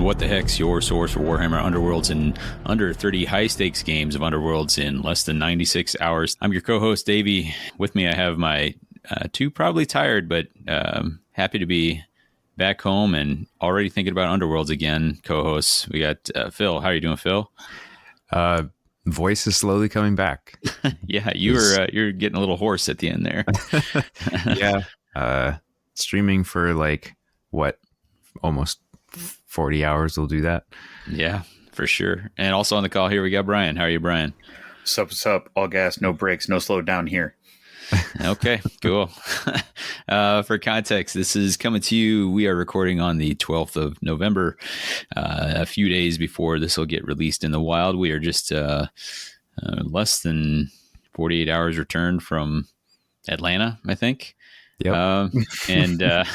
What the Heck's your source for Warhammer Underworlds and under 30 high-stakes games of Underworlds in less than 96 hours. I'm your co-host, Davy. With me, I have my two probably tired, but happy to be back home and already thinking about Underworlds again, co-hosts. We got Phil. How are you doing, Phil? Voice is slowly coming back. Yeah, you're getting a little hoarse at the end there. Yeah. Streaming for almost 40 hours will do that. Yeah, for sure. And also on the call here, we got Brian. How are you, Brian? What's up? All gas, no brakes, no slow down here. Okay, cool. For context, this is coming to you. We are recording on the 12th of November, a few days before this will get released in the wild. We are just less than 48 hours returned from Atlanta, I think. Yep. And I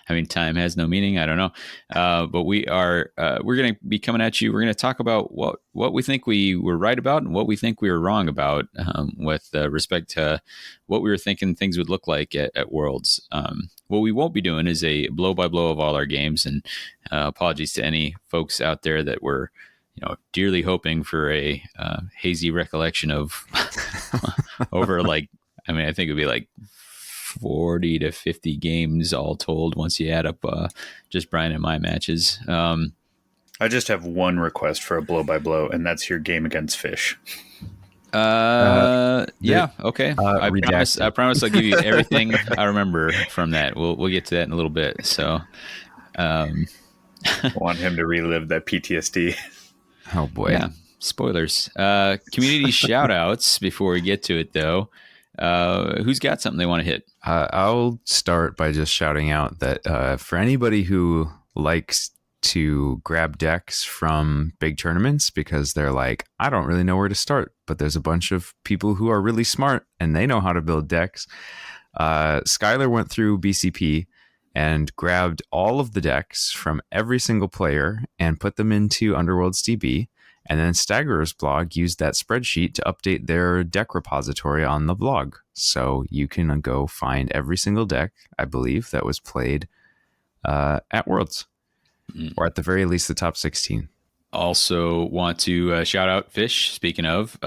mean, time has no meaning. I don't know. But we're going to be coming at you. We're going to talk about what we think we were right about and what we think we were wrong about with respect to what we were thinking things would look like at Worlds. What we won't be doing is a blow by blow of all our games. And apologies to any folks out there that were, dearly hoping for a hazy recollection of over I think it'd be like 40 to 50 games all told once you add up just Brian and my matches. I just have one request for a blow by blow, and that's your game against Fish. Yeah, okay. I promise I'll give you everything I remember from that. We'll get to that in a little bit. So, I want him to relive that PTSD. Oh boy. Yeah. Spoilers. Community shout outs before we get to it though. Who's got something they want to hit? I'll start by just shouting out that for anybody who likes to grab decks from big tournaments because they're like, I don't really know where to start, but there's a bunch of people who are really smart and they know how to build decks. Skylar went through BCP and grabbed all of the decks from every single player and put them into Underworld's DB. And then Staggerers blog used that spreadsheet to update their deck repository on the blog. So you can go find every single deck, I believe, that was played at Worlds. Or at the very least, the top 16. Also want to shout out Fish, speaking of,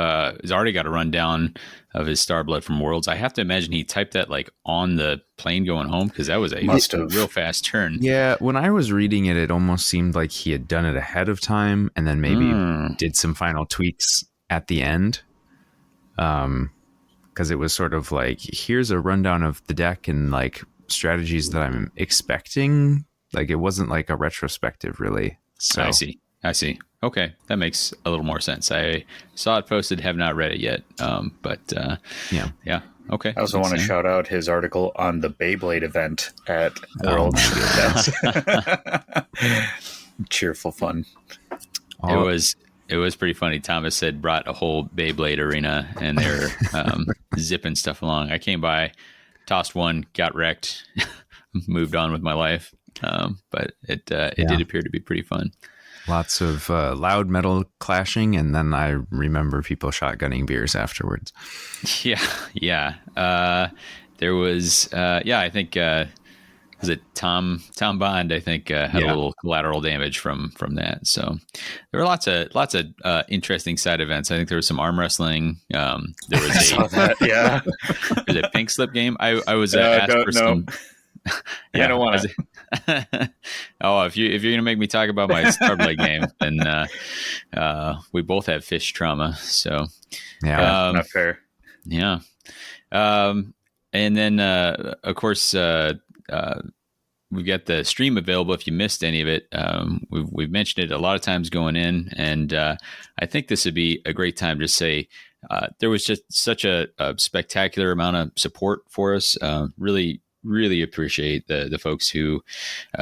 he's already got a rundown of his Starblood from Worlds. I have to imagine he typed that on the plane going home because that was a real fast turn. Yeah, when I was reading it, it almost seemed like he had done it ahead of time and then maybe did some final tweaks at the end. Because it was sort of like, here's a rundown of the deck and strategies that I'm expecting. It wasn't like a retrospective, really. So I see. Okay, that makes a little more sense. I saw it posted, have not read it yet. Yeah. Okay. I also want to shout out his article on the Beyblade event at Worlds. Cheerful fun. It was pretty funny. Thomas had brought a whole Beyblade arena, and they're zipping stuff along. I came by, tossed one, got wrecked, moved on with my life. But it did appear to be pretty fun. Lots of loud metal clashing, and then I remember people shotgunning beers afterwards. Yeah. There was, I think, was it Tom Bond? I think had a little collateral damage from that. So there were lots of interesting side events. I think there was some arm wrestling. There was there's a pink slip game. I was asked for some. I don't want to. If you're gonna make me talk about my Starblood game, then we both have Fish trauma. So not fair. Yeah, and then of course we've got the stream available if you missed any of it. We've mentioned it a lot of times going in, and I think this would be a great time to say there was just such a spectacular amount of support for us. Really appreciate the folks who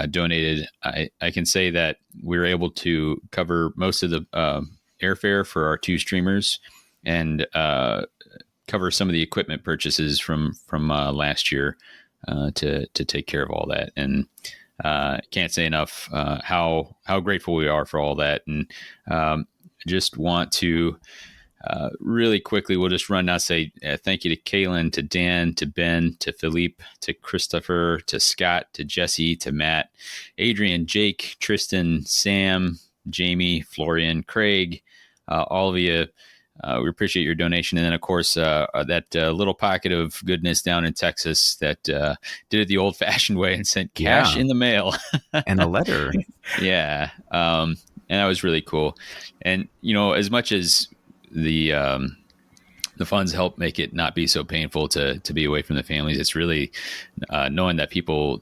donated. I can say that we were able to cover most of the airfare for our two streamers and cover some of the equipment purchases from last year to take care of all that. And can't say enough how grateful we are for all that. And just want to really quickly, we'll just run down, say thank you to Kaylin, to Dan, to Ben, to Philippe, to Christopher, to Scott, to Jesse, to Matt, Adrian, Jake, Tristan, Sam, Jamie, Florian, Craig, all of you. We appreciate your donation. And then, of course, that little pocket of goodness down in Texas that did it the old fashioned way and sent cash in the mail. And a letter. Yeah. And that was really cool. And, as much as the funds help make it not be so painful to be away from the families, it's really knowing that people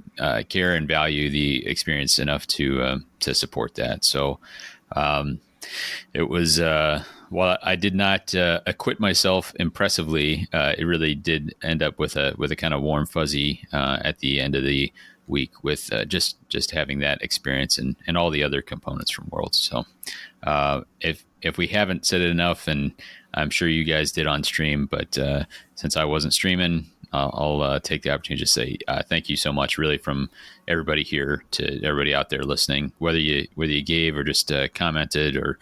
care and value the experience enough to support that. So it was, while I did not acquit myself impressively, it really did end up with a kind of warm fuzzy at the end of the week with just having that experience and all the other components from Worlds. So if we haven't said it enough, and I'm sure you guys did on stream, but since I wasn't streaming, I'll take the opportunity to say thank you so much, really, from everybody here to everybody out there listening, whether you gave or just commented or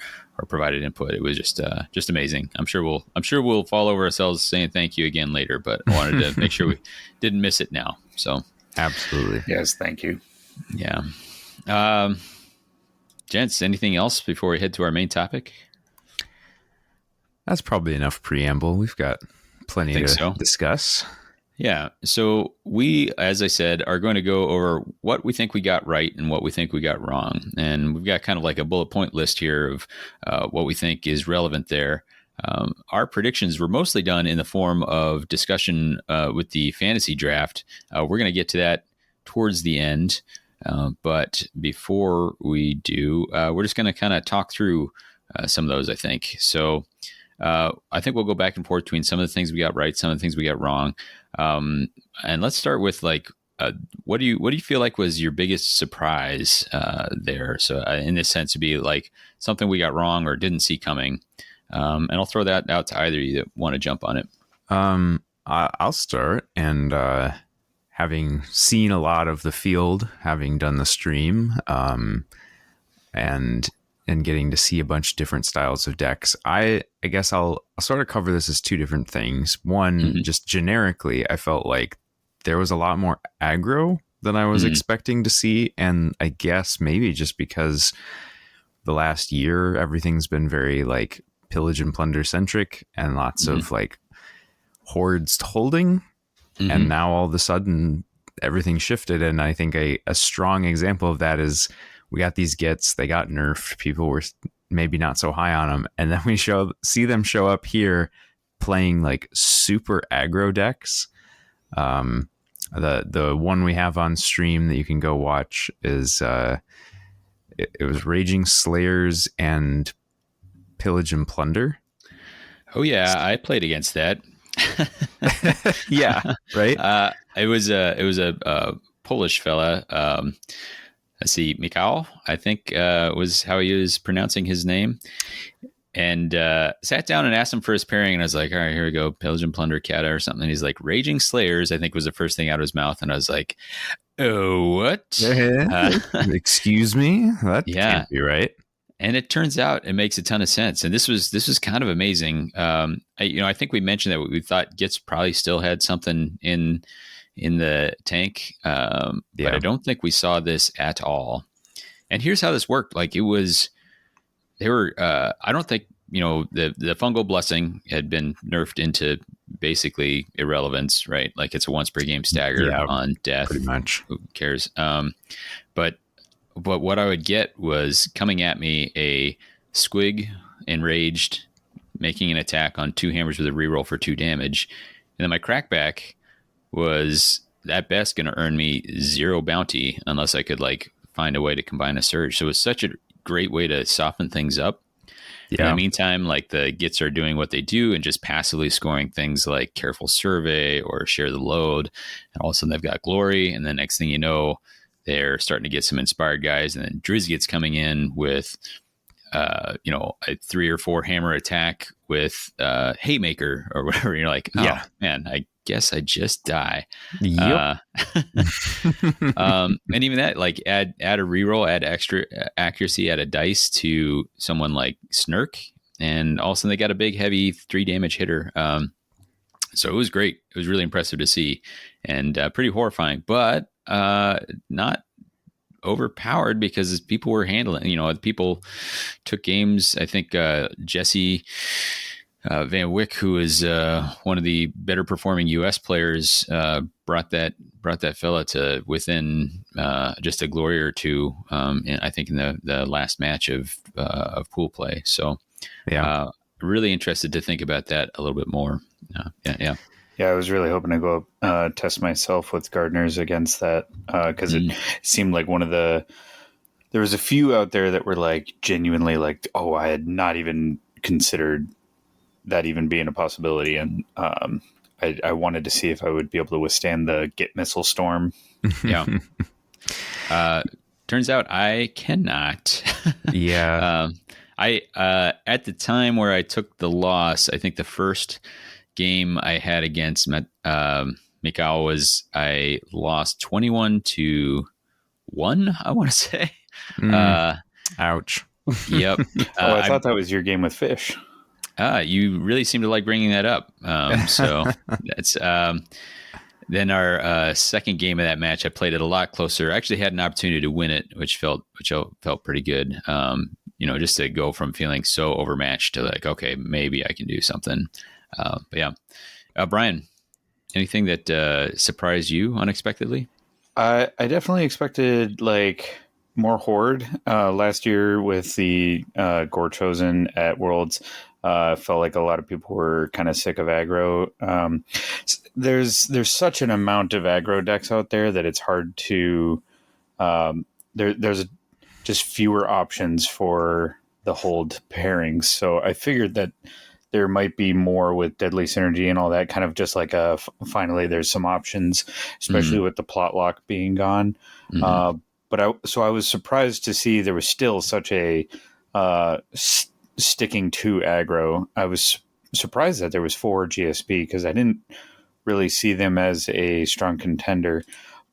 provided input. It was just amazing. I'm sure we'll fall over ourselves saying thank you again later, but I wanted to make sure we didn't miss it now. So absolutely, yes, thank you. Yeah, gents, anything else before we head to our main topic? That's probably enough preamble. We've got plenty to discuss. Yeah. So we, as I said, are going to go over what we think we got right and what we think we got wrong. And we've got kind of like a bullet point list here of what we think is relevant there. Our predictions were mostly done in the form of discussion with the fantasy draft. We're going to get to that towards the end. But before we do, we're just going to kind of talk through some of those, I think. So I think we'll go back and forth between some of the things we got right, some of the things we got wrong. And let's start with what do you feel like was your biggest surprise there? So in this sense, to be like something we got wrong or didn't see coming. And I'll throw that out to either of you that want to jump on it. I'll start. And having seen a lot of the field, having done the stream, and getting to see a bunch of different styles of decks, I guess I'll sort of cover this as two different things. One, just generically, I felt like there was a lot more aggro than I was expecting to see. And I guess maybe just because the last year, everything's been very like pillage and plunder centric and lots of like hordes holding. And now all of a sudden everything shifted. And I think a strong example of that is we got these gets, they got nerfed. People were maybe not so high on them. And then we see them show up here playing like super aggro decks. The one we have on stream that you can go watch is it was Raging Slayers and Pillage and Plunder. Oh yeah, I played against that. Yeah, right. It was a Polish fella. Let's see, Mikhail, I think was how he was pronouncing his name. And sat down and asked him for his pairing. And I was like, all right, here we go. Pillage and Plunder Kata or something. And he's like, Raging Slayers, I think was the first thing out of his mouth. And I was like, oh, what? Excuse me? That can't be right. And it turns out it makes a ton of sense. And this was kind of amazing. I think we mentioned that we thought Gits probably still had something in the tank. But I don't think we saw this at all. And here's how this worked. Like they were, I don't think, the fungal blessing had been nerfed into basically irrelevance, right? Like it's a once per game stagger on death. Pretty much. Who cares? But what I would get was coming at me a Squig, enraged, making an attack on 2 hammers with a reroll for 2 damage. And then my crackback was at best going to earn me 0 bounty unless I could like find a way to combine a surge. So it was such a great way to soften things up. In the meantime, like the Gits are doing what they do and just passively scoring things like Careful Survey or Share the Load. And all of a sudden they've got Glory. And then next thing you know, they're starting to get some inspired guys. And then Drizzt gets coming in with, a 3 or 4 hammer attack with Haymaker or whatever. You're like, oh man, I guess I just die. Yep. And even that, like add a reroll, add extra accuracy, add a dice to someone like Snurk, and all of a sudden they got a big, heavy 3 damage hitter. So it was great. It was really impressive to see, and pretty horrifying, but not overpowered because people were handling. People took games. I think Jesse Van Wyck, who is one of the better performing U.S. players, brought that fella to within just a glory or two. I think in the last match of pool play. So Yeah. really interested to think about that a little bit more. Yeah. Yeah, I was really hoping to go test myself with gardeners against that because it seemed like there was a few out there that were like genuinely like, oh, I had not even considered that even being a possibility. And I wanted to see if I would be able to withstand the Git missile storm. Yeah. Turns out I cannot. Yeah. I at the time where I took the loss, I think the first game I had against Mikao was I lost 21-1, I want to say. Ouch. Yep. I thought that was your game with Fish. You really seem to like bringing that up. So that's then our second game of that match. I played it a lot closer. I actually had an opportunity to win it, which felt pretty good. Just to go from feeling so overmatched to like, okay, maybe I can do something. But yeah, Brian, anything that surprised you unexpectedly? I definitely expected like more horde last year with the Gore Chosen at Worlds. Felt like a lot of people were kind of sick of aggro. There's such an amount of aggro decks out there that it's hard to. There's just fewer options for the hold pairings. So I figured that there might be more with Deadly Synergy and all that, kind of just like finally there's some options, especially with the plot lock being gone. But I was surprised to see there was still such a sticking to aggro. I was surprised that there was 4 GSP because I didn't really see them as a strong contender.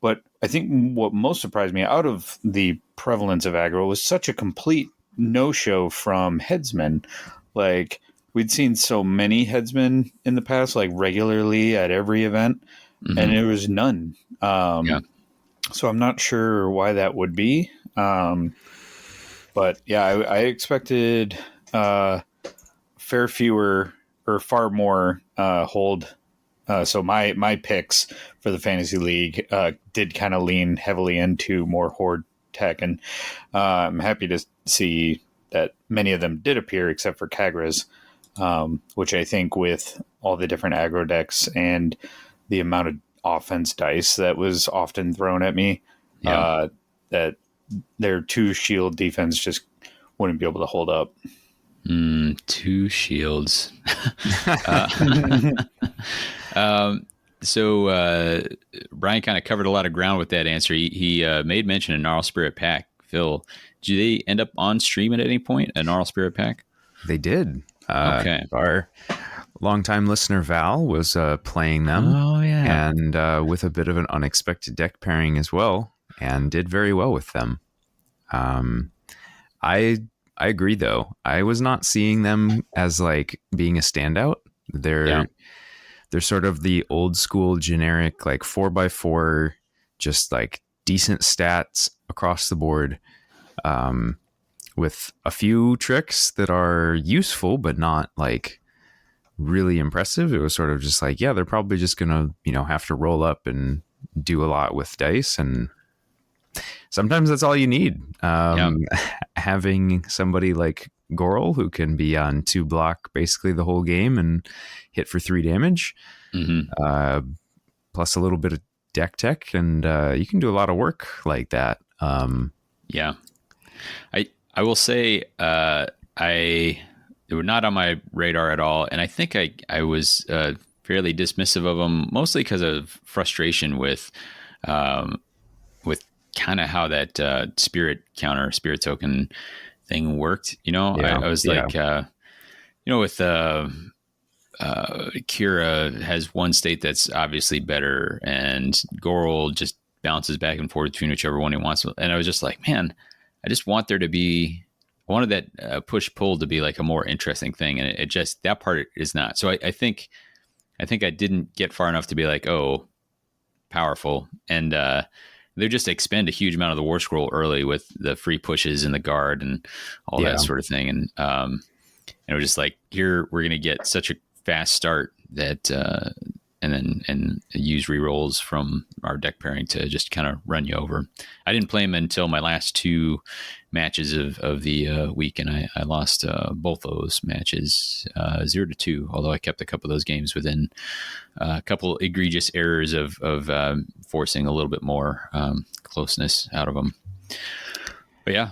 But I think what most surprised me out of the prevalence of aggro was such a complete no-show from headsmen. Like, we'd seen so many headsmen in the past, like regularly at every event, and there was none. So I'm not sure why that would be. But yeah, I expected far more hold. So my picks for the fantasy league did kind of lean heavily into more horde tech, and I'm happy to see that many of them did appear, except for Kagra's, which I think with all the different aggro decks and the amount of offense dice that was often thrown at me, that their 2 shield defense just wouldn't be able to hold up. 2 shields. So Brian kind of covered a lot of ground with that answer. He made mention of Gnarl Spirit Pack. Phil, did they end up on stream at any point, a Gnarl Spirit Pack? They did. Okay. Our longtime listener Val was playing them. Oh, yeah. And with a bit of an unexpected deck pairing as well, and did very well with them. I agree, though. I was not seeing them as like being a standout. They're sort of the old school generic, like 4x4, just like decent stats across the board, with a few tricks that are useful, but not like really impressive. It was sort of just like, yeah, they're probably just going to, have to roll up and do a lot with dice. And sometimes that's all you need. Having somebody like Goral who can be on 2 block basically the whole game and hit for 3 damage, plus a little bit of deck tech, and you can do a lot of work like that. I will say they were not on my radar at all, and I think I was fairly dismissive of them, mostly because of frustration with kind of how that spirit token thing worked. I was like, with Kira has one state that's obviously better, and Goral just bounces back and forth between whichever one he wants. And I was just like, man, I just want there to be I wanted that push pull to be like a more interesting thing, and it just that part is not. So I think I didn't get far enough to be like, oh, powerful, and they just expend a huge amount of the war scroll early with the free pushes and the guard and all that Yeah. sort of thing, and it was just like, here we're gonna get such a fast start that and use rerolls from our deck pairing to just kind of run you over. I didn't play him until my last two matches of the week, and I lost both those matches 0-2. Although I kept a couple of those games within a couple egregious errors of forcing a little bit more closeness out of them. But yeah.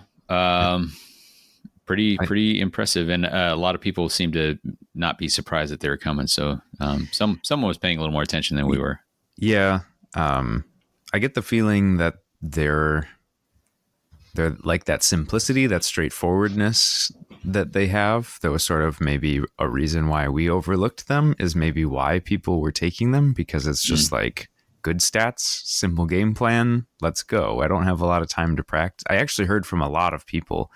Pretty impressive, and a lot of people seem to not be surprised that they were coming. So someone was paying a little more attention than we were. Yeah. I get the feeling that they're like that simplicity, that straightforwardness that they have. That was sort of maybe a reason why we overlooked them, is maybe why people were taking them, because it's just like good stats, simple game plan. Let's go. I don't have a lot of time to practice. I actually heard from a lot of people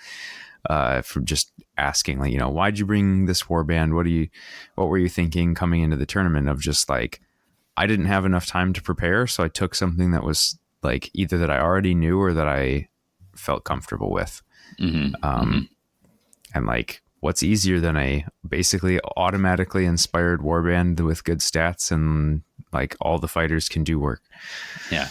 from just asking, like, why'd you bring this warband? What were you thinking coming into the tournament? Of just like, I didn't have enough time to prepare, so I took something that was like either that I already knew or that I felt comfortable with. And like, what's easier than a basically automatically inspired warband with good stats, and like all the fighters can do work. Yeah.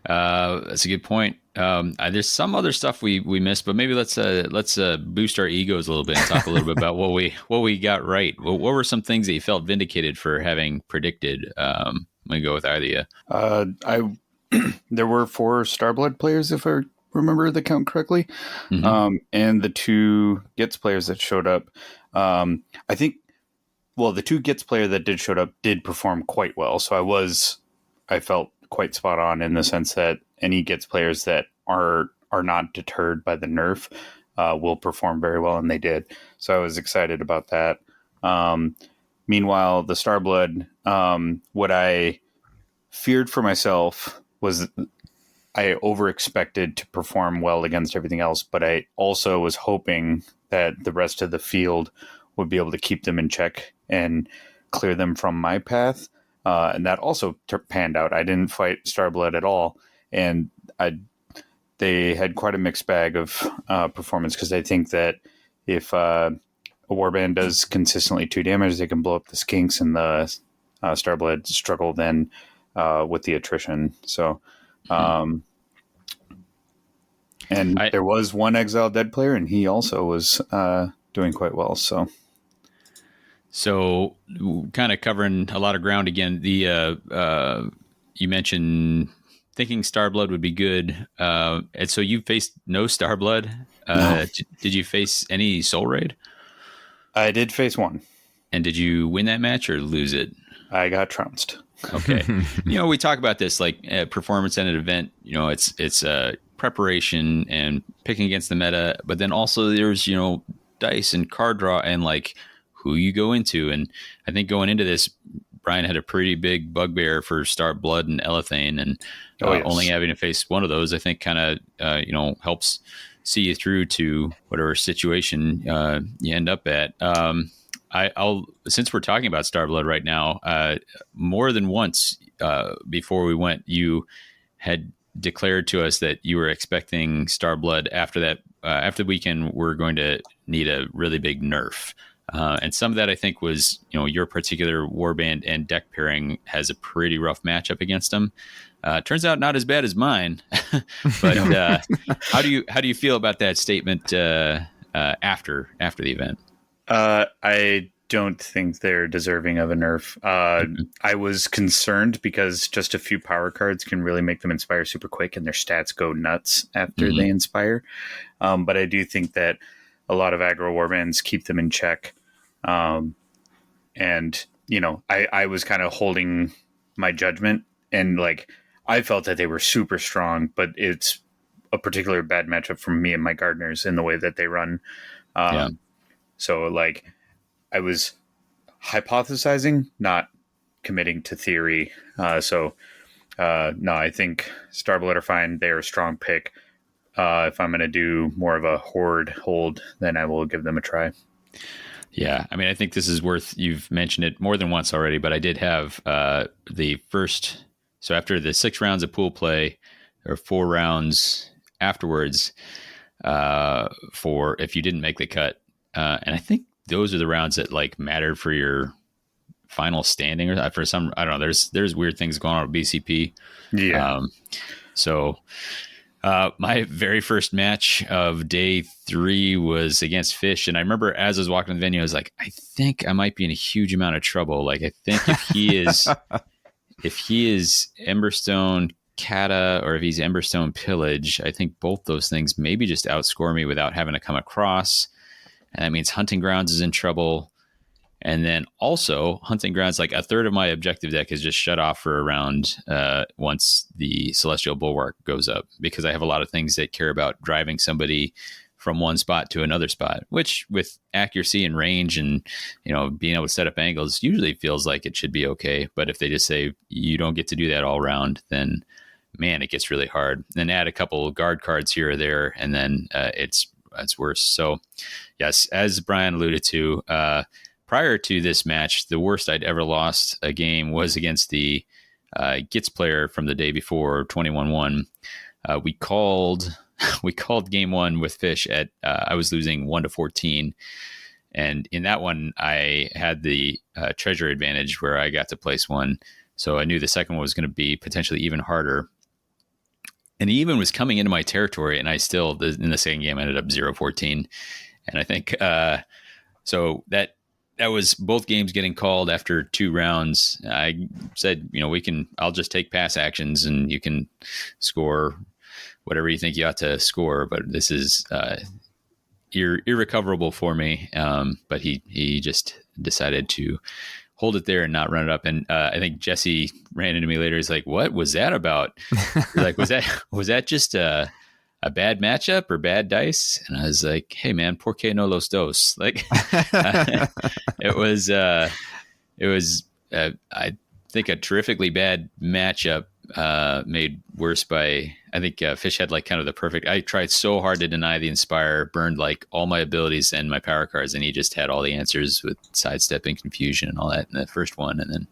That's a good point. There's some other stuff we missed, but maybe let's boost our egos a little bit and talk a little bit about what we got right. What were some things that you felt vindicated for having predicted? I'm gonna go with either of you. There were 4 Starblood players, if I remember the count correctly, and the 2 Gits players that showed up. I think, well, the 2 Gits player that did showed up did perform quite well. So I felt quite spot on in the sense that any Gits players that are not deterred by the nerf will perform very well, and they did. So I was excited about that. Meanwhile, the Starblood, what I feared for myself was I over-expected to perform well against everything else, but I also was hoping that the rest of the field would be able to keep them in check and clear them from my path. And that also panned out. I didn't fight Starblood at all, and they had quite a mixed bag of performance, because I think that if a warband does consistently 2 damage, they can blow up the skinks, and the Starblood struggle then with the attrition. So, there was one Exiled Dead player, and he also was doing quite well. So kind of covering a lot of ground again. You mentioned thinking Starblood would be good, and so you faced no Starblood. No. Did you face any Soul Raid? I did face one. And did you win that match or lose it? I got trounced. Okay. We talk about this like performance at an event. It's preparation and picking against the meta, but then also there's dice and card draw and like who you go into. And I think going into this, Brian had a pretty big bugbear for Starblood and Elethane, and only having to face one of those, I think, kind of helps see you through to whatever situation you end up at. I'll since we're talking about Starblood right now, more than once before we went, you had declared to us that you were expecting Starblood after the weekend we're going to need a really big nerf. And some of that, I think, was your particular warband and deck pairing has a pretty rough matchup against them. Turns out not as bad as mine, but how do you feel about that statement after the event? I don't think they're deserving of a nerf. I was concerned because just a few power cards can really make them inspire super quick, and their stats go nuts after they inspire. But I do think that a lot of aggro warbands keep them in check. And I was kind of holding my judgment, and like I felt that they were super strong, but it's a particular bad matchup for me and my gardeners in the way that they run. So like I was hypothesizing, not committing to theory. No, I think Starblood are fine. They're a strong pick. if I'm going to do more of a horde hold, then I will give them a try. Yeah, I mean, I think this is worth. You've mentioned it more than once already, but I did have the first. So after the 6 rounds of pool play, or 4 rounds afterwards, for if you didn't make the cut, and I think those are the rounds that like mattered for your final standing, or for some, I don't know. There's weird things going on with BCP. Yeah. So my very first match of day 3 was against Fish, and I remember as I was walking to the venue, I was like, I think I might be in a huge amount of trouble. Like, I think if he is Emberstone Kata, or if he's Emberstone Pillage, I think both those things maybe just outscore me without having to come across, and that means Hunting Grounds is in trouble. And then also Hunting Grounds, like a third of my objective deck is just shut off for a round once the Celestial Bulwark goes up, because I have a lot of things that care about driving somebody from one spot to another spot, which with accuracy and range and, being able to set up angles usually feels like it should be okay. But if they just say you don't get to do that all round, then man, it gets really hard. Then add a couple guard cards here or there, and then it's worse. So yes, as Brian alluded to, prior to this match, the worst I'd ever lost a game was against the Gitz player from the day before, 21-1. We called game 1 with Fish at I was losing 1-14, and in that one I had the treasure advantage where I got to place 1, so I knew the second one was going to be potentially even harder. And he even was coming into my territory, and I still, in the second game, ended up 0-14, and I think so that was both games getting called after 2 rounds. I said, I'll just take pass actions and you can score whatever you think you ought to score. But this is irrecoverable for me. But he just decided to hold it there and not run it up. And I think Jesse ran into me later. He's like, "What was that about?" Like, was that just a bad matchup or bad dice? And I was like, hey man, por qué no los dos? Like, it was I think a terrifically bad matchup, made worse by, I think Fish had like kind of the perfect, I tried so hard to deny the Inspire, burned like all my abilities and my power cards, and he just had all the answers with sidestepping, confusion and all that in the first one. And then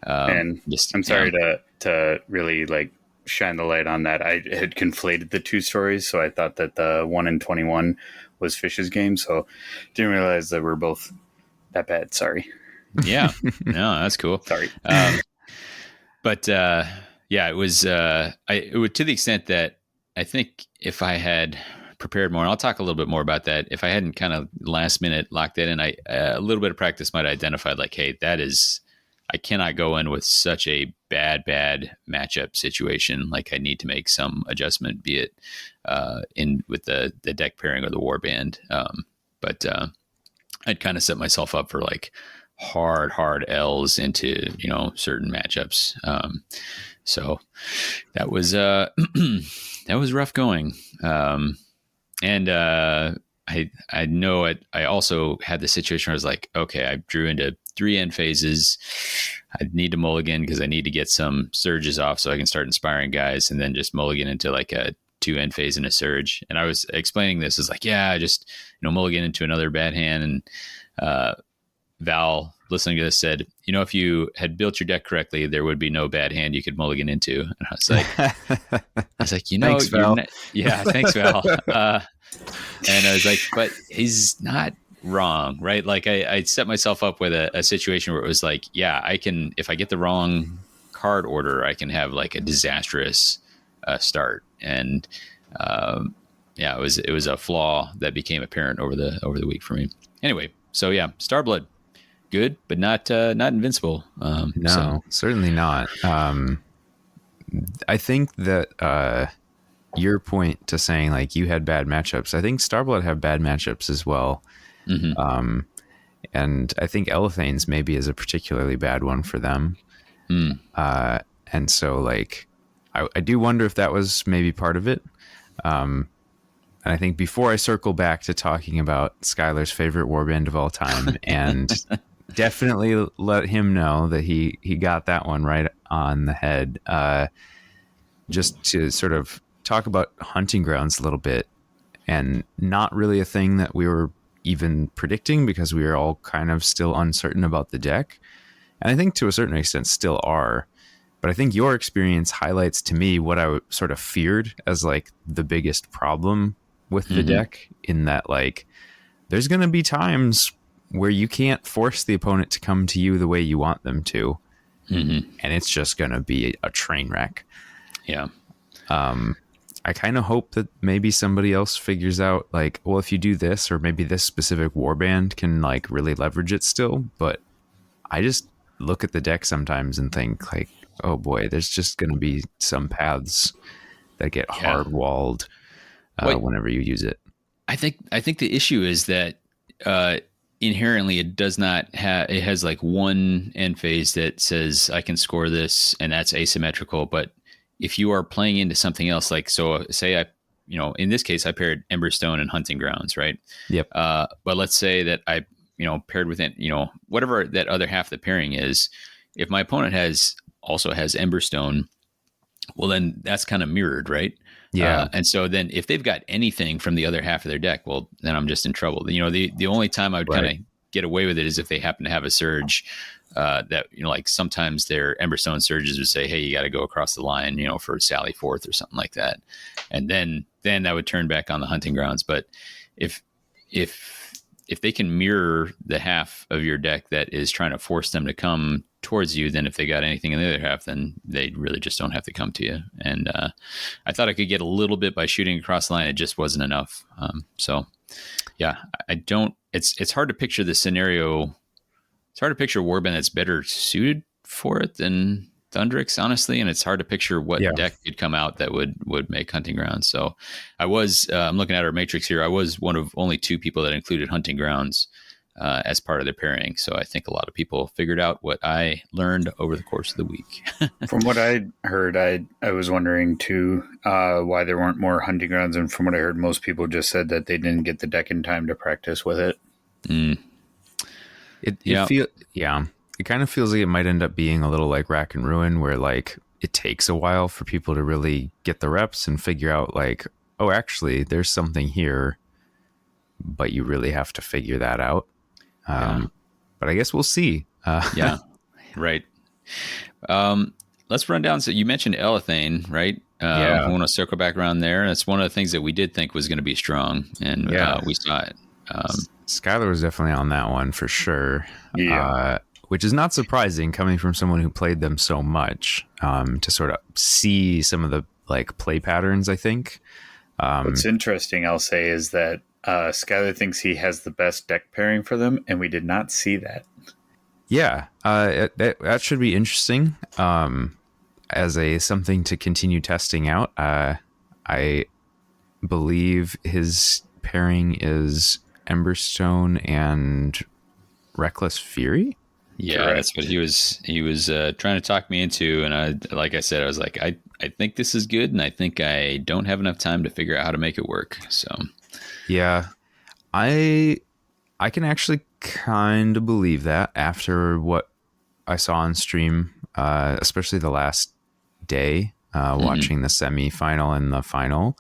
and I'm sorry to really like shine the light on that. I had conflated the 2 stories, so I thought that the 1 in 21 was Fish's game, so didn't realize that we're both that bad. Sorry. Yeah, no, that's cool. Sorry. But yeah, it was it would, to the extent that I think if I had prepared more, and I'll talk a little bit more about that, if I hadn't kind of last minute locked that in, a little bit of practice might have identified like, hey, I cannot go in with such a bad matchup situation. Like, I need to make some adjustment, be it in with the deck pairing or the warband. But I'd kind of set myself up for like hard L's into, certain matchups. So that was that was rough going. And I know it. I also had the situation where I was like, okay, I drew into 3 end phases. I need to mulligan because I need to get some surges off so I can start inspiring guys, and then just mulligan into like a 2 end phase and a surge. And I was explaining this as like, yeah, I just, mulligan into another bad hand. And Val, listening to this, said, if you had built your deck correctly, there would be no bad hand you could mulligan into. And I was like, thanks, Val. Yeah, thanks, Val. And I was like, but he's not wrong, right? Like, I set myself up with a situation where it was like, yeah, I can, if I get the wrong card order, I can have like a disastrous start. And yeah, it was a flaw that became apparent over the week for me. Anyway, so yeah, Starblood, good, but not invincible. No, certainly not. I think that your point to saying like you had bad matchups, I think Starblood have bad matchups as well. Mm-hmm. And I think Elephanes maybe is a particularly bad one for them. And so like, I do wonder if that was maybe part of it. And I think before I circle back to talking about Skylar's favorite warband of all time, and definitely let him know that he got that one right on the head, just to sort of talk about hunting grounds a little bit, and not really a thing that we were even predicting because we were all kind of still uncertain about the deck. And I think to a certain extent still are. But I think your experience highlights to me what I sort of feared as like the biggest problem with the deck, in that like there's going to be times where you can't force the opponent to come to you the way you want them to. And it's just going to be a train wreck. Yeah. I kind of hope that maybe somebody else figures out like, well, if you do this, or maybe this specific warband can like really leverage it still. But I just look at the deck sometimes and think like, oh boy, there's just going to be some paths that get hard walled whenever you use it. I think the issue is that inherently it does not have, it has like one end phase that says I can score this, and that's asymmetrical. But if you are playing into something else, like, so say I, in this case, I paired Emberstone and Hunting Grounds, right? Yep. But let's say that I, paired with it, whatever that other half of the pairing is. If my opponent also has Emberstone, well, then that's kind of mirrored, right? Yeah. And so then if they've got anything from the other half of their deck, well, then I'm just in trouble. The only time I would kind of get away with it is if they happen to have a surge that, like sometimes their Emberstone surges would say, hey, you got to go across the line, for Sally Forth or something like that. And then that would turn back on the Hunting Grounds. But if they can mirror the half of your deck that is trying to force them to come towards you, then if they got anything in the other half, then they really just don't have to come to you. And I thought I could get a little bit by shooting across the line. It just wasn't enough. So yeah, I don't, it's hard to picture the scenario. It's hard to picture a warband that's better suited for it than Thundrix, honestly. And it's hard to picture what deck could come out that would make Hunting Grounds. So I was, I'm looking at our matrix here. I was one of only 2 people that included Hunting Grounds as part of their pairing. So I think a lot of people figured out what I learned over the course of the week. From what I heard, I was wondering too why there weren't more Hunting Grounds. And from what I heard, most people just said that they didn't get the deck in time to practice with it. It kind of feels like it might end up being a little like Rack and Ruin, where like it takes a while for people to really get the reps and figure out like, oh, actually there's something here, but you really have to figure that out. But I guess we'll see. Yeah, right. Let's run down. So you mentioned Elethane, right? I want to circle back around there. That's one of the things that we did think was going to be strong, and we saw it. Skylar was definitely on that one for sure. Yeah. Which is not surprising coming from someone who played them so much, to sort of see some of the like play patterns, I think. What's interesting, I'll say, is that Skylar thinks he has the best deck pairing for them, and we did not see that. Yeah, that should be interesting as something to continue testing out. I believe his pairing is Emberstone and Reckless Fury. Yeah, correct. That's what he was trying to talk me into, and like I said, I was like, I think this is good, and I think I don't have enough time to figure out how to make it work. So, yeah, I can actually kind of believe that after what I saw on stream, especially the last day, watching the semi-final and the final.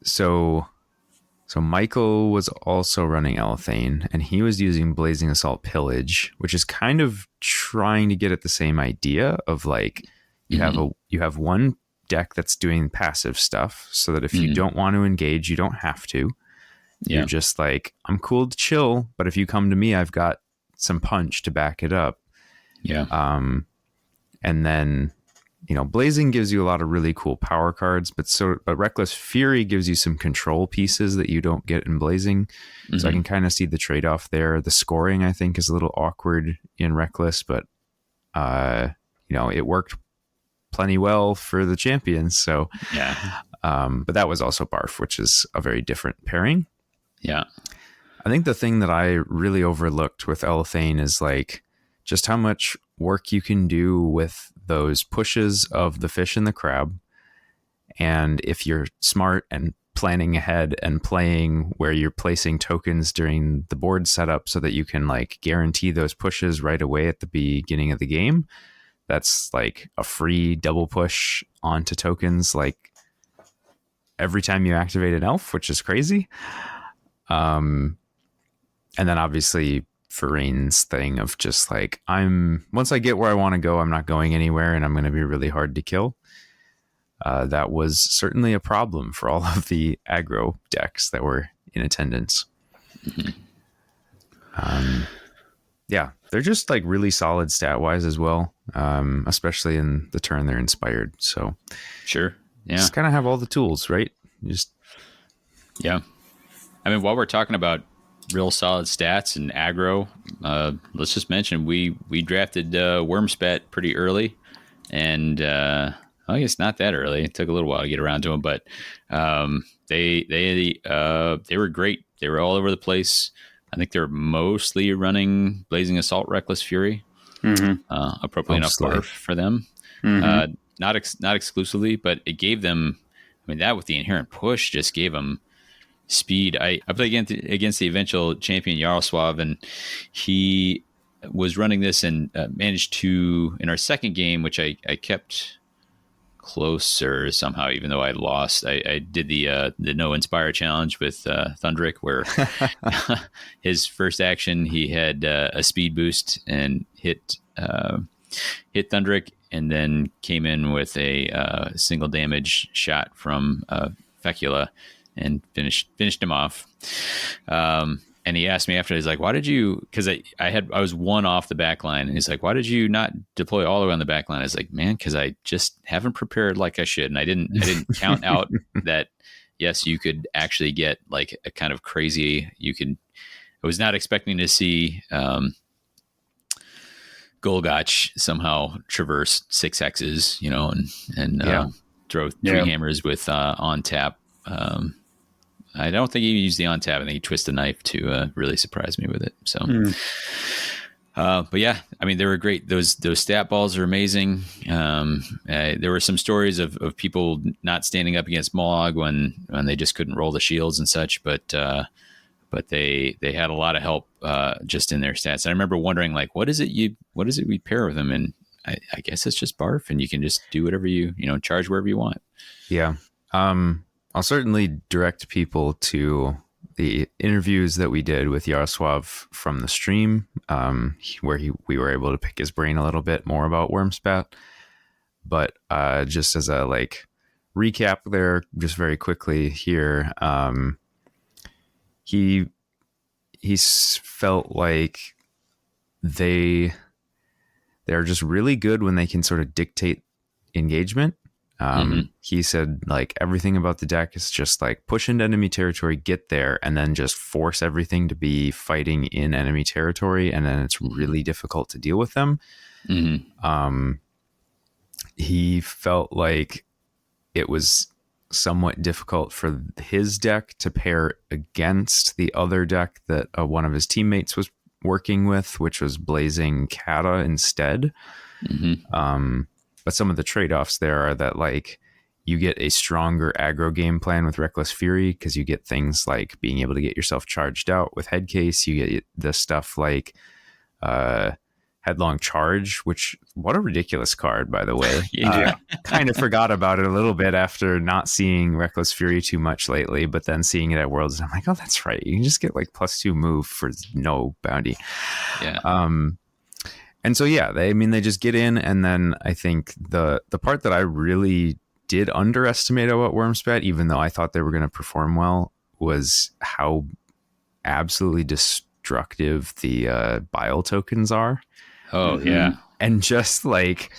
So Michael was also running Elethane, and he was using Blazing Assault Pillage, which is kind of trying to get at the same idea of like you have one deck that's doing passive stuff, so that if you don't want to engage, you don't have to. You're just like, I'm cool to chill, but if you come to me, I've got some punch to back it up. Yeah. And then, Blazing gives you a lot of really cool power cards, but Reckless Fury gives you some control pieces that you don't get in Blazing. So I can kind of see the trade-off there. The scoring, I think, is a little awkward in Reckless, but it worked plenty well for the champions. So yeah. But that was also Barf, which is a very different pairing. Yeah. I think the thing that I really overlooked with Elethane is like just how much work you can do with those pushes of the fish and the crab. And if you're smart and planning ahead and playing where you're placing tokens during the board setup so that you can like guarantee those pushes right away at the beginning of the game, that's like a free double push onto tokens like every time you activate an elf, which is crazy. And then obviously Fareen's thing of just like, once I get where I want to go, I'm not going anywhere and I'm going to be really hard to kill. That was certainly a problem for all of the aggro decks that were in attendance. Yeah, they're just like really solid stat wise as well, especially in the turn they're inspired. So Sure. Yeah. just kind of have all the tools, right? Yeah. I mean, while we're talking about real solid stats and aggro, let's just mention we drafted Wormspat pretty early, and I guess not that early. It took a little while to get around to them, but they were great. They were all over the place. I think they're mostly running Blazing Assault, Reckless Fury, appropriately enough barf for them. Not exclusively, but it gave them. I mean, that with the inherent push just gave them speed. I played against the eventual champion Yaroslav, and he was running this and managed to, in our second game, which I kept closer somehow, even though I lost. I did the no inspire challenge with Thundrick, where his first action he had a speed boost and hit Thundrick, and then came in with a single damage shot from Fecula and finished him off. And he asked me after, he's like, why did you, because I was one off the back line, and he's like, why did you not deploy all the way on the back line? I was like, man, because I just haven't prepared like I should. And I didn't count out that, yes, you could actually get like a kind of crazy, I was not expecting to see Golgotch somehow traverse 6 hexes, and throw 3 hammers with on tap. I don't think he used the on tap. I think he twisted a knife to really surprise me with it. So, but yeah, I mean, they were great. Those stat balls are amazing. There were some stories of people not standing up against Mollog when they just couldn't roll the shields and such. But they had a lot of help just in their stats. And I remember wondering, like, what is it we pair with them? And I guess it's just barf, and you can just do whatever charge wherever you want. Yeah. I'll certainly direct people to the interviews that we did with Yaroslav from the stream, where we were able to pick his brain a little bit more about Wormspat. But just as a recap there, just very quickly here, he felt like they're just really good when they can sort of dictate engagement. He said like everything about the deck is just like push into enemy territory, get there, and then just force everything to be fighting in enemy territory, and then it's really difficult to deal with them. He felt like it was somewhat difficult for his deck to pair against the other deck that one of his teammates was working with, which was Blazing Kata instead. But some of the trade-offs there are that like you get a stronger aggro game plan with Reckless Fury because you get things like being able to get yourself charged out with Headcase. You get the stuff like Headlong Charge, which what a ridiculous card, by the way. Kind of forgot about it a little bit after not seeing Reckless Fury too much lately, but then seeing it at Worlds, and I'm like, oh, that's right. You can just get like +2 move for no bounty. Yeah. And so, yeah, they just get in. And then I think the part that I really did underestimate about Wormspat, even though I thought they were going to perform well, was how absolutely destructive the bile tokens are. Oh, yeah. And just like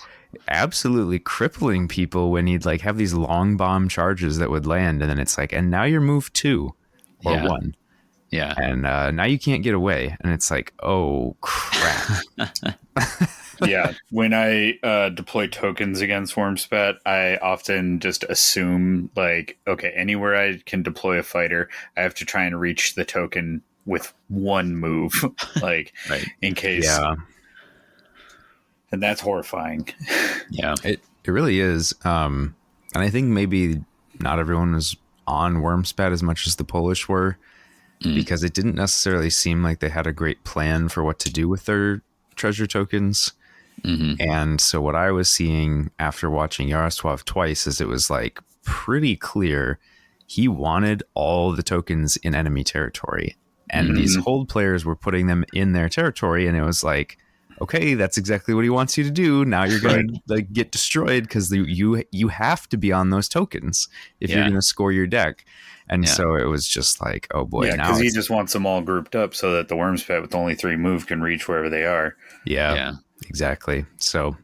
absolutely crippling people when you'd like have these long bomb charges that would land. And then it's like, and now you're move 2 or 1. Yeah. And now you can't get away. And it's like, oh, crap. Yeah. When I deploy tokens against Wormspat, I often just assume like, okay, anywhere I can deploy a fighter, I have to try and reach the token with 1 move, like right. In case. Yeah. And that's horrifying. Yeah. It really is. And I think maybe not everyone was on Wormspat as much as the Polish were. Because it didn't necessarily seem like they had a great plan for what to do with their treasure tokens. Mm-hmm. And so what I was seeing after watching Yaroslav twice is it was like pretty clear he wanted all the tokens in enemy territory. And these Mm-hmm. hold players were putting them in their territory, and it was like, okay, that's exactly what he wants you to do. Now you're Right. gonna like get destroyed because you have to be on those tokens if you're Yeah. gonna score your deck. And Yeah. so it was just like, oh boy, Yeah, now because he it's just wants them all grouped up so that the worm's pet with only 3 move can reach wherever they are. yeah, Yeah. exactly. So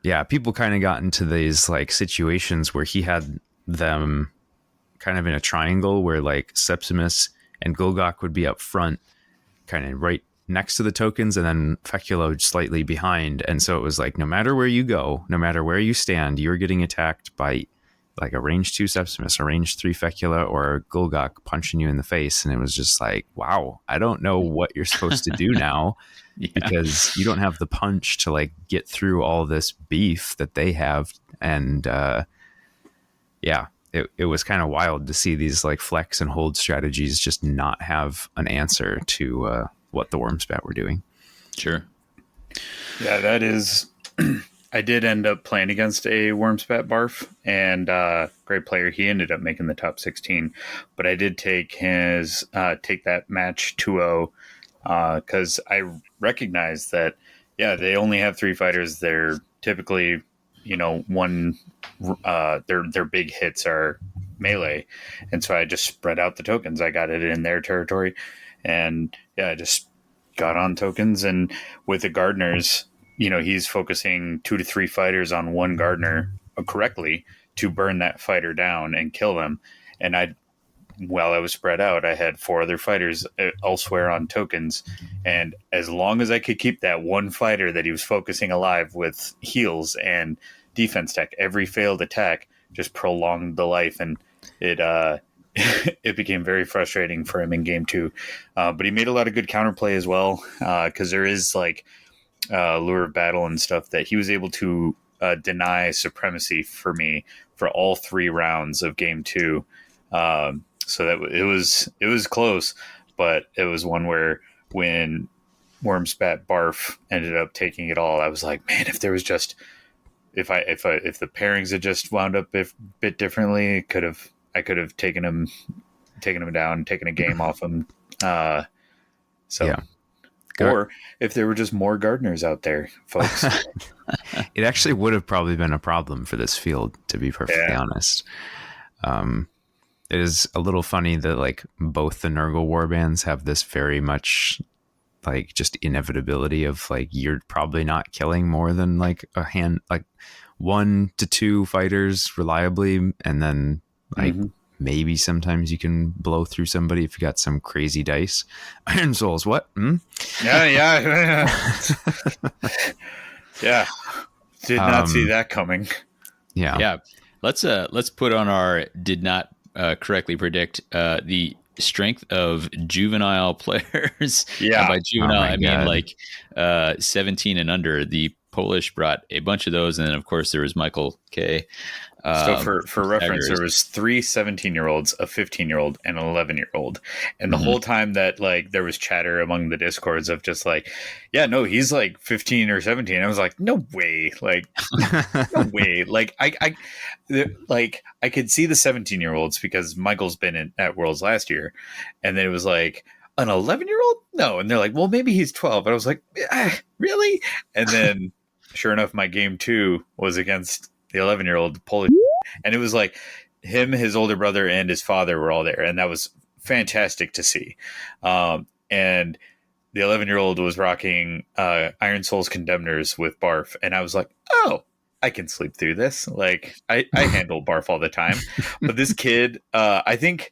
yeah, people kind of got into these like situations where he had them kind of in a triangle where like Septimus and Golgok would be up front, kind of right next to the tokens, and then Fecula slightly behind. And so it was like, no matter where you go, no matter where you stand, you're getting attacked by like a range 2 Septimus, a range 3 Fecula, or a Golgok punching you in the face. And it was just like, wow, I don't know what you're supposed to do now, Yeah. because you don't have the punch to like get through all this beef that they have. And yeah, it was kind of wild to see these like flex and hold strategies just not have an answer to what the Wormspat were doing. Sure. Yeah, that is. I did end up playing against a Wormspat Barf, and great player. He ended up making the top 16, but I did take that match 2-0 because I recognized that, yeah, they only have 3 fighters. They're typically, one, their big hits are melee, and so I just spread out the tokens. I got it in their territory, and yeah, I just got on tokens. And with the gardeners, he's focusing 2 to 3 fighters on one gardener correctly to burn that fighter down and kill them. And while I was spread out, I had 4 other fighters elsewhere on tokens. And as long as I could keep that one fighter that he was focusing alive with heals and defense tech, every failed attack just prolonged the life. And it it became very frustrating for him in game 2. But he made a lot of good counterplay as well, because there is like lure of battle and stuff that he was able to deny supremacy for me for all 3 rounds of game 2. So that it was close, but it was one where when Wormspat Barf ended up taking it all, I was like, man, if there was just if the pairings had just wound up a bit differently, I could have taken him down, taken a game off him. So. Yeah. Or if there were just more gardeners out there, folks. It actually would have probably been a problem for this field, to be perfectly Yeah. honest. It is a little funny that like both the Nurgle warbands have this very much like just inevitability of like you're probably not killing more than like 1 to 2 fighters reliably, and then like maybe sometimes you can blow through somebody if you got some crazy dice. Iron Souls, what? Yeah. Yeah. Did not see that coming. Yeah. Yeah. Let's put on our did not correctly predict the strength of juvenile players. Yeah. And by juvenile, Oh my I mean God. like 17 and under. The Polish brought a bunch of those, and then of course there was Michael K. So for reference, Staggerers. there was 3 17-year-olds, a 15-year-old, and an 11-year-old. And the whole time that like there was chatter among the discords of just like, yeah, no, he's like 15 or 17. I was like, no way. Like, no way. Like I could see the 17-year-olds because Michael's been at Worlds last year. And then it was like, an 11-year-old? No. And they're like, well, maybe he's 12. And I was like, really? And then sure enough, my game 2 was against the 11-year-old Polish, and it was like him, his older brother, and his father were all there, and that was fantastic to see. And the 11-year-old was rocking Iron Souls Condemners with Barf, and I was like, oh, I can sleep through this. Like I handle Barf all the time, but this kid, I think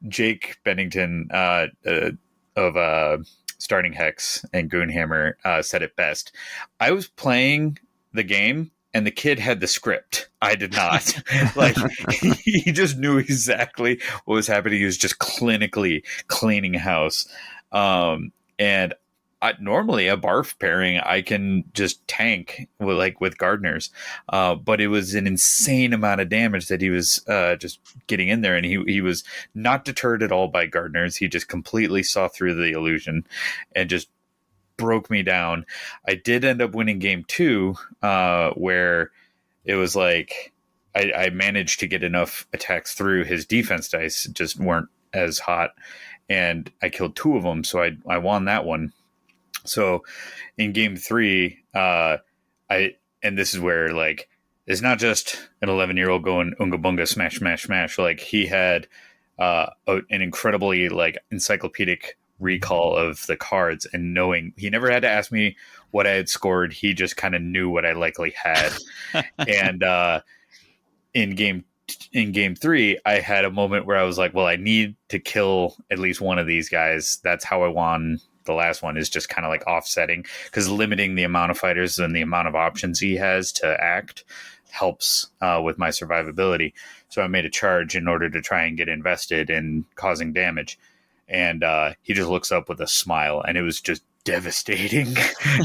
Jake Bennington of Starting Hex and Goonhammer said it best. I was playing the game and the kid had the script. I did not. Like he just knew exactly what was happening. He was just clinically cleaning house. And normally a Barf pairing I can just tank with gardeners, but it was an insane amount of damage that he was just getting in there, and he was not deterred at all by gardeners. He just completely saw through the illusion and just broke me down. I did end up winning game 2, where it was like I managed to get enough attacks through. His defense dice just weren't as hot, and I killed 2 of them, so I won that one. So in game 3, and this is where like it's not just an 11-year-old going unga bunga smash smash smash. Like he had an incredibly like encyclopedic recall of the cards, and knowing he never had to ask me what I had scored. He just kind of knew what I likely had. And in game 3, I had a moment where I was like, well, I need to kill at least one of these guys. That's how I won the last one, is just kind of like offsetting, because limiting the amount of fighters and the amount of options he has to act helps with my survivability. So I made a charge in order to try and get invested in causing damage. And he just looks up with a smile, and it was just devastating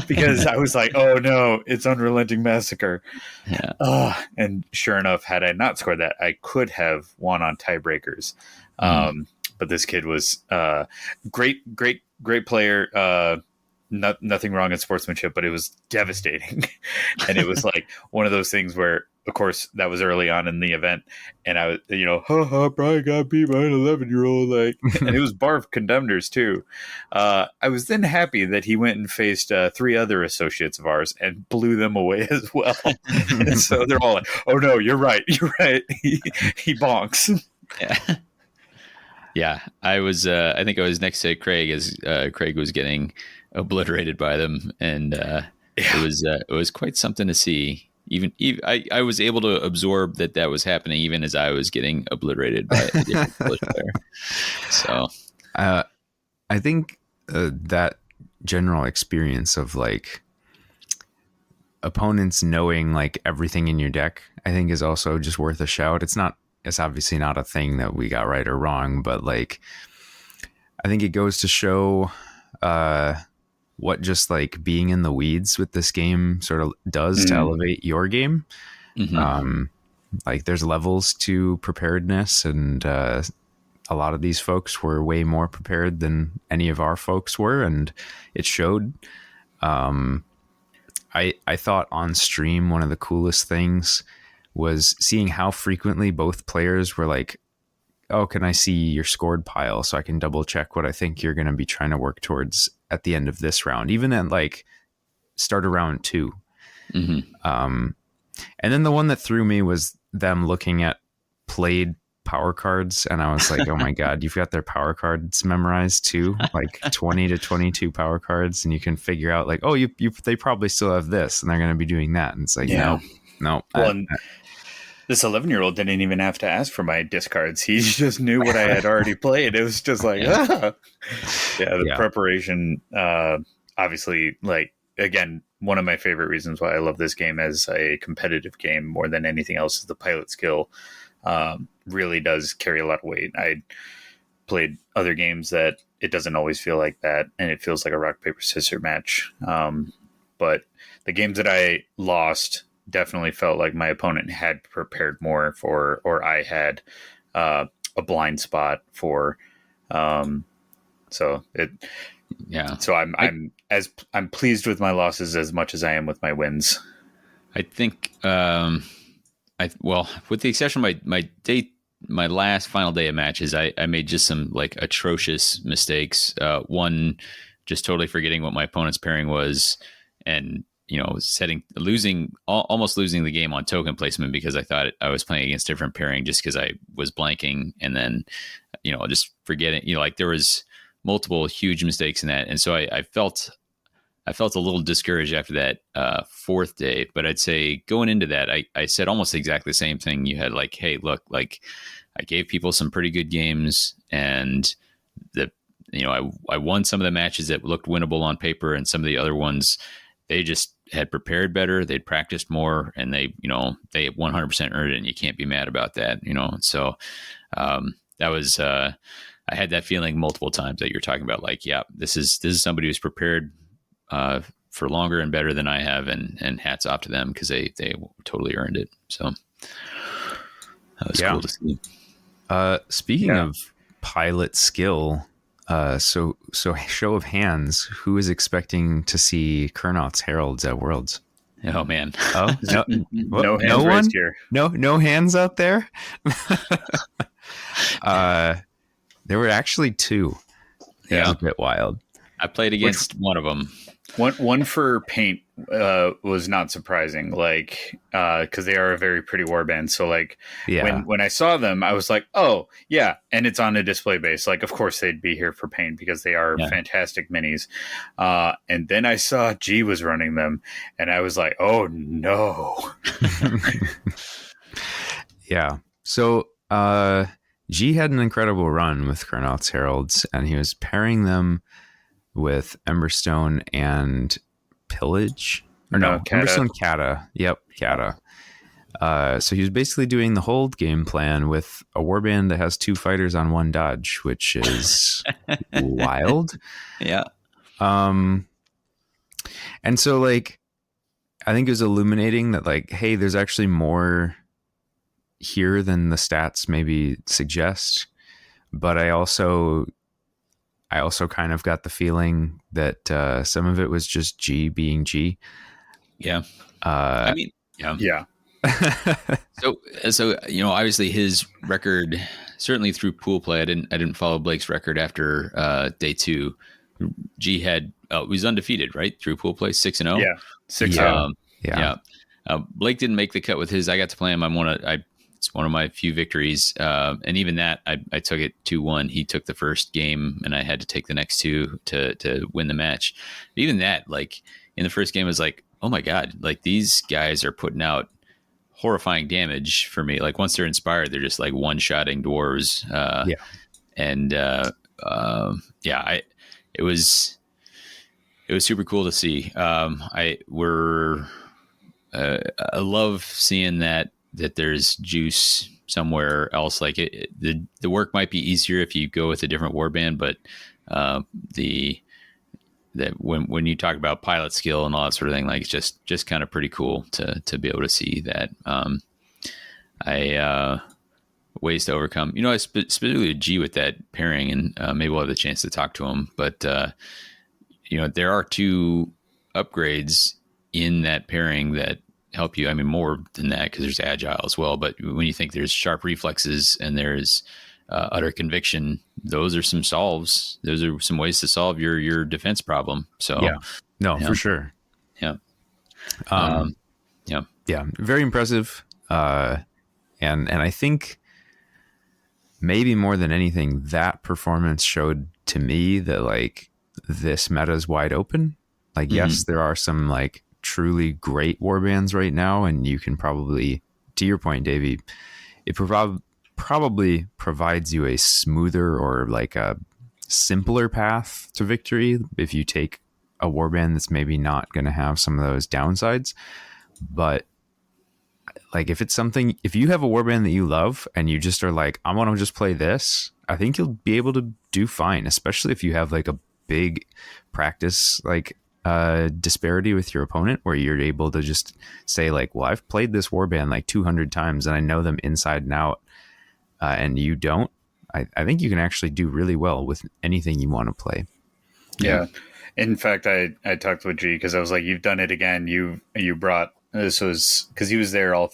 because I was like, oh no, it's Unrelenting Massacre. Yeah. And sure enough, had I not scored that, I could have won on tiebreakers. But this kid was great player. Nothing wrong in sportsmanship, but it was devastating. And it was like one of those things where, of course, that was early on in the event, and I was, Brian got beat by an 11-year-old, like, and it was Barf Condemners too. I was then happy that he went and faced 3 other associates of ours and blew them away as well. And so they're all like, "Oh no, you're right. He bonks." Yeah. Yeah, I was. I think I was next to Craig as Craig was getting obliterated by them, and it was quite something to see. Even I was able to absorb that was happening, even as I was getting obliterated by a different player. So, I think that general experience of like opponents knowing like everything in your deck, I think is also just worth a shout. It's obviously not a thing that we got right or wrong, but like, I think it goes to show what just like being in the weeds with this game sort of does to elevate your game. Like there's levels to preparedness, and a lot of these folks were way more prepared than any of our folks were, and it showed. I thought on stream, one of the coolest things was seeing how frequently both players were like, oh, can I see your scored pile so I can double check what I think you're going to be trying to work towards at the end of this round, even at like start of round 2. And then the one that threw me was them looking at played power cards, and I was like, oh my God, you've got their power cards memorized too, like 20 to 22 power cards, and you can figure out like, oh, they probably still have this and they're going to be doing that. And it's like, no. Well, this 11-year-old didn't even have to ask for my discards. He just knew what I had already played. It was just like, the preparation, obviously, like, again, one of my favorite reasons why I love this game as a competitive game more than anything else is the pilot skill. Really does carry a lot of weight. I played other games that it doesn't always feel like that, and it feels like a rock, paper, scissors match. But the games that I lost definitely felt like my opponent had prepared more for, or I had a blind spot for. So I'm pleased with my losses as much as I am with my wins. I think with the exception of my last final day of matches, I made just some like atrocious mistakes. One, just totally forgetting what my opponent's pairing was, and almost losing the game on token placement because I thought I was playing against different pairing just because I was blanking, and then just forgetting. Like there was multiple huge mistakes in that, and so I felt a little discouraged after that 4th day. But I'd say going into that, I said almost exactly the same thing you had. Like, hey, look, like I gave people some pretty good games, and I won some of the matches that looked winnable on paper, and some of the other ones they just had prepared better, they'd practiced more, and they 100% earned it, and you can't be mad about that. So that was I had that feeling multiple times that you're talking about. Like, yeah, this is somebody who's prepared for longer and better than I have, and hats off to them because they totally earned it. So that was cool to see. Speaking of pilot skill, So show of hands, who is expecting to see Kurnoth's Heralds at Worlds? Oh man. Oh, no, what? No No hands raised one? here. No hands out there? There were actually two. It was Yeah. a bit wild. I played Which against one of them. one for paint was not surprising, like because they are a very pretty warband. So like Yeah. when I saw them, I was like, oh yeah, and it's on a display base. Like of course they'd be here for paint because they are Yeah. fantastic minis. And then I saw G was running them, and I was like, oh no. Yeah. So G had an incredible run with Kurnoth's Heralds, and he was pairing them with Emberstone and Pillage. Or no, Kata. Emberstone Kata. Yep, Kata. So he was basically doing the hold game plan with a warband that has 2 fighters on 1 dodge, which is wild. Yeah. And so like I think it was illuminating that like, hey, there's actually more here than the stats maybe suggest. But I also kind of got the feeling that some of it was just G being G. Yeah. I mean, yeah. Yeah. So obviously his record, certainly through pool play, I didn't follow Blake's record after day 2. G had was undefeated, right, through pool play, 6-0. Yeah. 6 Yeah. Yeah. Blake didn't make the cut with his. I got to play him. It's one of my few victories. And even that, I took it 2-1. He took the first game, and I had to take the next 2 to win the match. But even that, like in the first game, was like, oh my god, like these guys are putting out horrifying damage for me. Like once they're inspired, they're just like one-shotting dwarves. Yeah. And it was super cool to see. I love seeing that there's juice somewhere else. Like the work might be easier if you go with a different warband, but when you talk about pilot skill and all that sort of thing, like it's just kind of pretty cool to be able to see that. Ways to overcome, specifically G with that pairing, and maybe we'll have the chance to talk to him. But there are 2 upgrades in that pairing that help you. I mean, more than that because there's agile as well. But when you think there's sharp reflexes and there's utter conviction, those are some solves. Those are some ways to solve your defense problem. So yeah, no, for sure. Yeah. Yeah, very impressive. And I think maybe more than anything, that performance showed to me that like this meta is wide open. Like, yes, there are some like truly great warbands right now, and you can probably, to your point, Davey, it probably provides you a smoother or like a simpler path to victory if you take a warband that's maybe not going to have some of those downsides. But like if you have a warband that you love and you just are like, I want to just play this, I think you'll be able to do fine, especially if you have like a big practice like disparity with your opponent where you're able to just say like, well, I've played this warband like 200 times and I know them inside and out, and you don't. I think you can actually do really well with anything you want to play. Yeah. In fact, I talked with G because I was like, you've done it again. You brought, this was because he was there all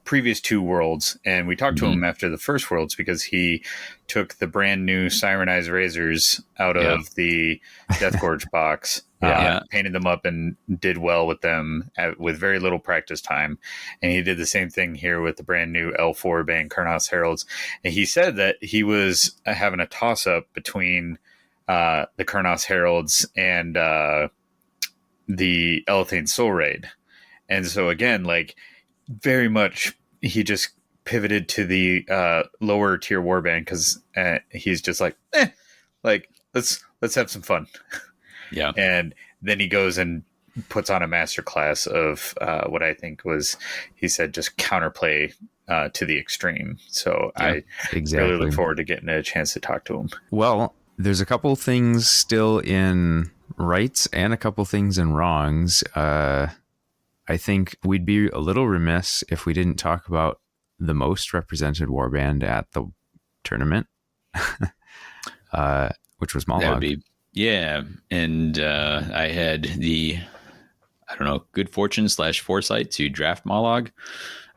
previous 2 worlds, and we talked to him after the first worlds because he took the brand new Sirenized Razors out of the Death Gorge box, painted them up and did well with them with very little practice time. And he did the same thing here with the brand new L4 band Kurnoth's Heralds. And he said that he was having a toss up between the Kurnoth's Heralds and the Elethane Soul Raid. And so again, like very much he just pivoted to the lower tier warband because he's just like, like let's have some fun. Yeah. And then he goes and puts on a masterclass of what I think was, he said, just counterplay to the extreme. So I really look forward to getting a chance to talk to him. Well, there's a couple things still in rights and a couple things in wrongs. I think we'd be a little remiss if we didn't talk about the most represented warband at the tournament. which was That would Mollog. be, yeah. And I had the, I don't know, good fortune slash foresight to draft Mollog.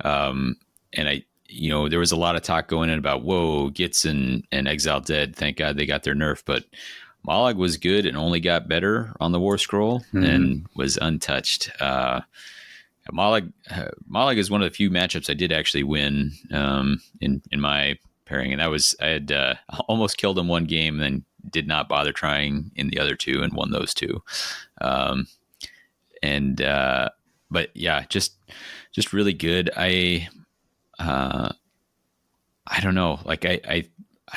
And there was a lot of talk going in about, whoa, Gitz and Exile dead. Thank God they got their nerf. But Mollog was good and only got better on the War Scroll Mm-hmm. and was untouched. Mollog is one of the few matchups I did actually win in my pairing, and I had almost killed him one game, then did not bother trying in the other two and won those two. Um, and But yeah, just really good. I don't know. Like I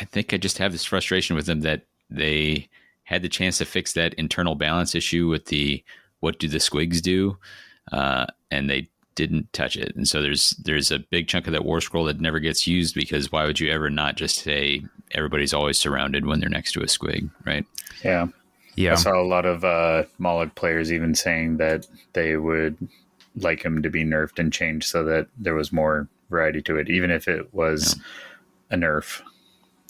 think I just have this frustration with them that they had the chance to fix that internal balance issue with the what do the squigs do, and they didn't touch it. And so there's a big chunk of that war scroll that never gets used because why would you ever not just say everybody's always surrounded when they're next to a squig, right? Yeah. Yeah. I saw a lot of Moloch players even saying that they would like him to be nerfed and changed so that there was more variety to it, even if it was a nerf.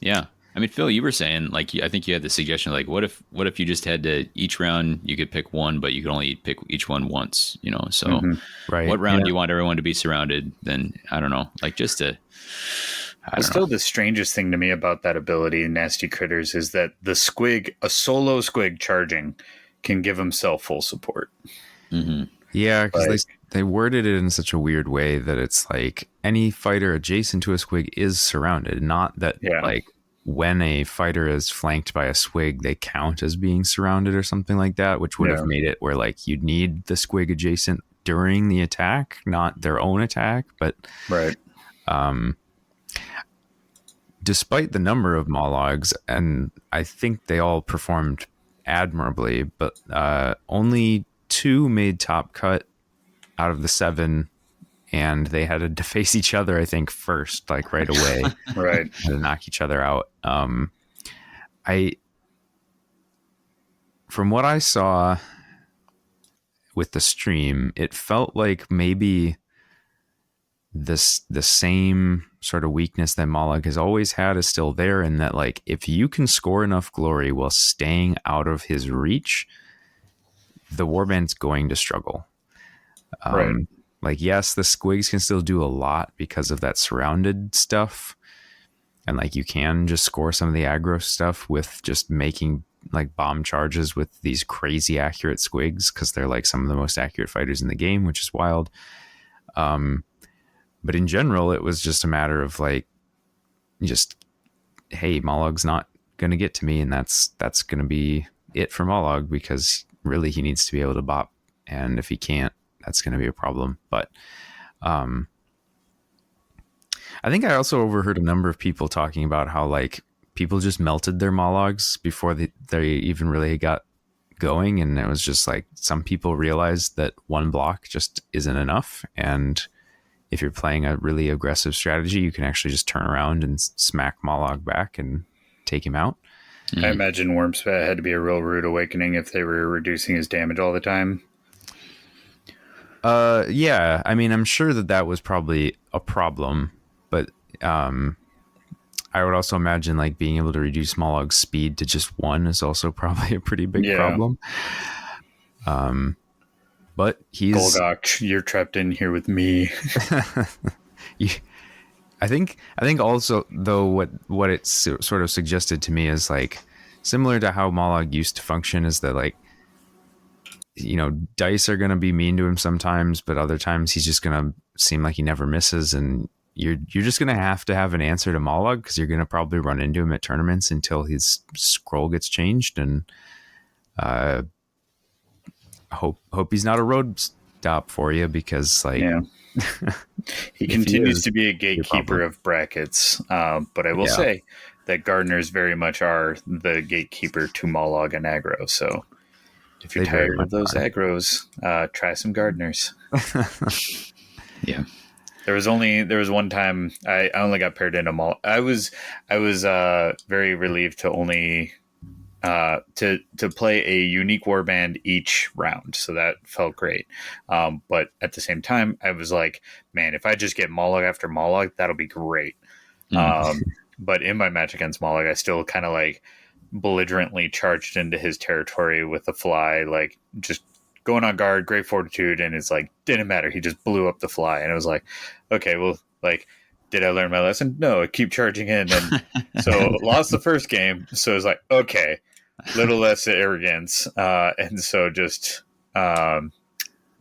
Yeah. I mean, Phil, you were saying like I think you had the suggestion like what if you just had to each round you could pick one, but you could only pick each one once, So Mm-hmm. Right. what round Yeah. do you want everyone to be surrounded? Then I don't know, like just to I Well, don't still, know. the strangest thing to me about that ability in Nasty Critters is that the squig, a solo squig charging, can give himself full support. Mm-hmm. Yeah, because Like, they worded it in such a weird way that it's like any fighter adjacent to a squig is surrounded. Not that yeah, like when a fighter is flanked by a squig, they count as being surrounded or something like that, which would yeah, have made it where like you'd need the squig adjacent during the attack, not their own attack. But right. despite the number of Mologs, and I think they all performed admirably, but only 2 made top cut out of the 7, and they had to face each other, I think, first, like right away, Right. had to knock each other out. I, from what I saw with the stream, it felt like maybe the same sort of weakness that Mollog has always had is still there, in that like if you can score enough glory while staying out of his reach, the warband's going to struggle. Right. Like, yes, the squigs can still do a lot because of that surrounded stuff, and like you can just score some of the aggro stuff with just making like bomb charges with these crazy accurate squigs because they're like some of the most accurate fighters in the game, which is wild. But in general, it was just a matter of like, just, hey, Mollog's not going to get to me, and that's going to be it for Mollog, because really he needs to be able to bop, and if he can't, that's going to be a problem. But I think I also overheard a number of people talking about how like people just melted their Mollogs before they even really got going, and it was just like some people realized that one block just isn't enough, and if you're playing a really aggressive strategy, you can actually just turn around and smack Mollog back and take him out. I imagine Wormspat had to be a real rude awakening if they were reducing his damage all the time. Yeah, I mean, I'm sure that was probably a problem, but I would also imagine like being able to reduce Mollog's speed to just 1 is also probably a pretty big problem. But he's Golgok, you're trapped in here with me. I think also though what it sort of suggested to me is like similar to how Mollog used to function, is that like, dice are going to be mean to him sometimes, but other times he's just going to seem like he never misses, and you're just going to have an answer to Mollog because you're going to probably run into him at tournaments until his scroll gets changed, and hope he's not a road stop for you, because like he continues to be a problem. gatekeeper of brackets, but I will say that gardeners very much are the gatekeeper to Mollog and aggro, so if you're tired of those aggros, try some gardeners. Yeah. There was one time I only got paired into Mollog. I was very relieved to only to play a unique warband each round, so that felt great. But at the same time, I was like, man, if I just get Mollog after Mollog, that'll be great. But in my match against Mollog, I still kind of like belligerently charged into his territory with the fly, like just going on guard, great fortitude, and it's like didn't matter. He just blew up the fly, and it was like, okay, well, like, did I learn my lesson? No, I keep charging in, and so lost the first game. So it's like, okay, little less arrogance, and so just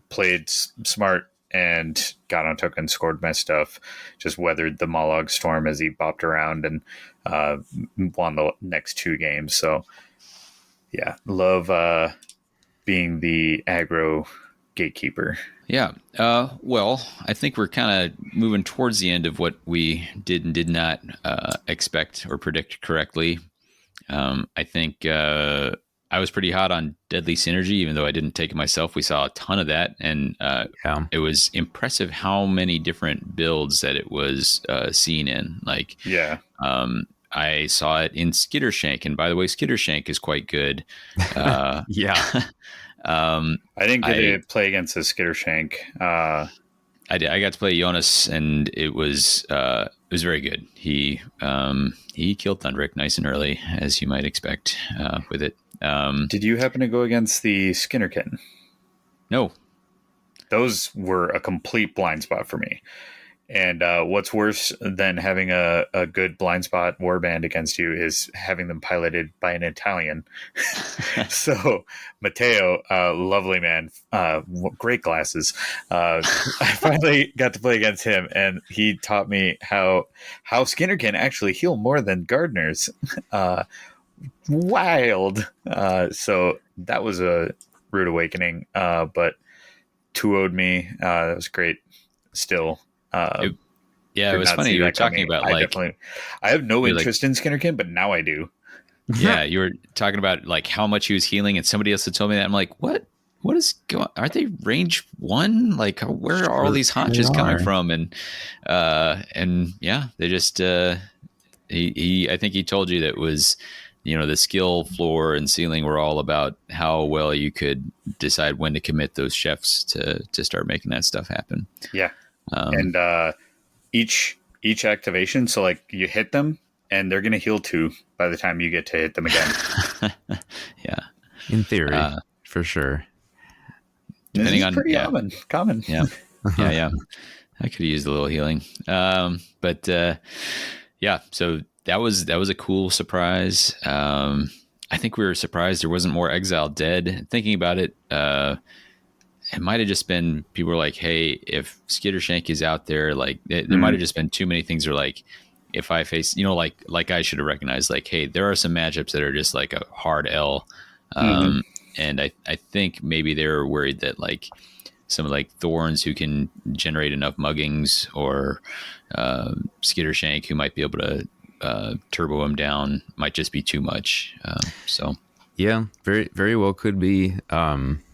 played smart and got on token, scored my stuff, just weathered the Mollog storm as he bopped around and won the next 2 games. So yeah, love being the aggro gatekeeper. Yeah. Well, I think we're kind of moving towards the end of what we did and did not expect or predict correctly. I think I was pretty hot on Deadly Synergy, even though I didn't take it myself. We saw a ton of that, and it was impressive how many different builds that it was seen in. Like, Yeah. I saw it in Skittershank, and by the way, Skittershank is quite good. Yeah. I didn't get to play against the Skittershank. I did. I got to play Jonas, and it was very good. He killed Thundrick nice and early, as you might expect with it. Did you happen to go against the Skinnerkin? No. Those were a complete blind spot for me. And what's worse than having a good blind spot warband against you is having them piloted by an Italian. So Matteo, lovely man, great glasses. I finally got to play against him, and he taught me how Skinner can actually heal more than Gardeners. Wild. So that was a rude awakening, but 2-0'd me. That was great. Still. It was funny. You were talking about I have no interest in Skinnerkin, but now I do. Yeah, you were talking about like how much he was healing, and somebody else had told me that. I'm like, what is going? Are they range 1? Like, where are all these haunches coming from? And yeah, they just he I think he told you that it was, the skill floor and ceiling were all about how well you could decide when to commit those chefs to start making that stuff happen. Yeah. And each activation, so like you hit them and they're going to heal 2 by the time you get to hit them again. Yeah. In theory, for sure. Depending on pretty common. Yeah. Yeah. I could use a little healing. But yeah, so that was a cool surprise. I think we were surprised there wasn't more Exile Dead. Thinking about it, it might have just been people were like, hey, if Skittershank is out there, like there might have just been too many things. Or like, if I face, like I should have recognized, like, hey, there are some matchups that are just like a hard L. And I think maybe they were worried that like some like Thorns who can generate enough muggings, or Skittershank who might be able to turbo him down might just be too much. So yeah, very, very well could be.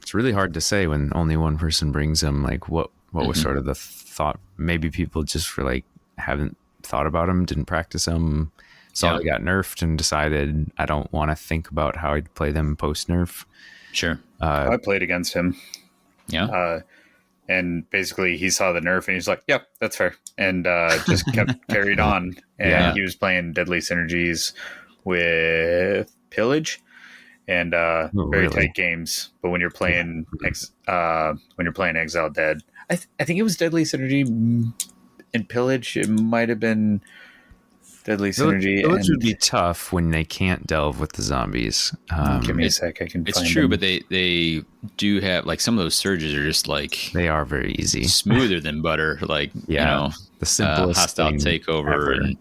It's really hard to say when only one person brings them. Like what was sort of the thought? Maybe people just were like, haven't thought about them, didn't practice them, saw they got nerfed and decided I don't want to think about how I'd play them post nerf. Sure. I played against him. Yeah. And basically he saw the nerf and he's like, yep, that's fair. And just kept carried on. And he was playing Deadly Synergies with Pillage. And very tight games, but when you're playing Exile Dead, I think it was Deadly Synergy and Pillage. It might have been Deadly Synergy. Pillage would be tough when they can't delve with the zombies. Give me a sec, I can. It's find true, them. but they do have like some of those surges are just like they are very easy, smoother than butter. Like the simplest hostile takeover ever. and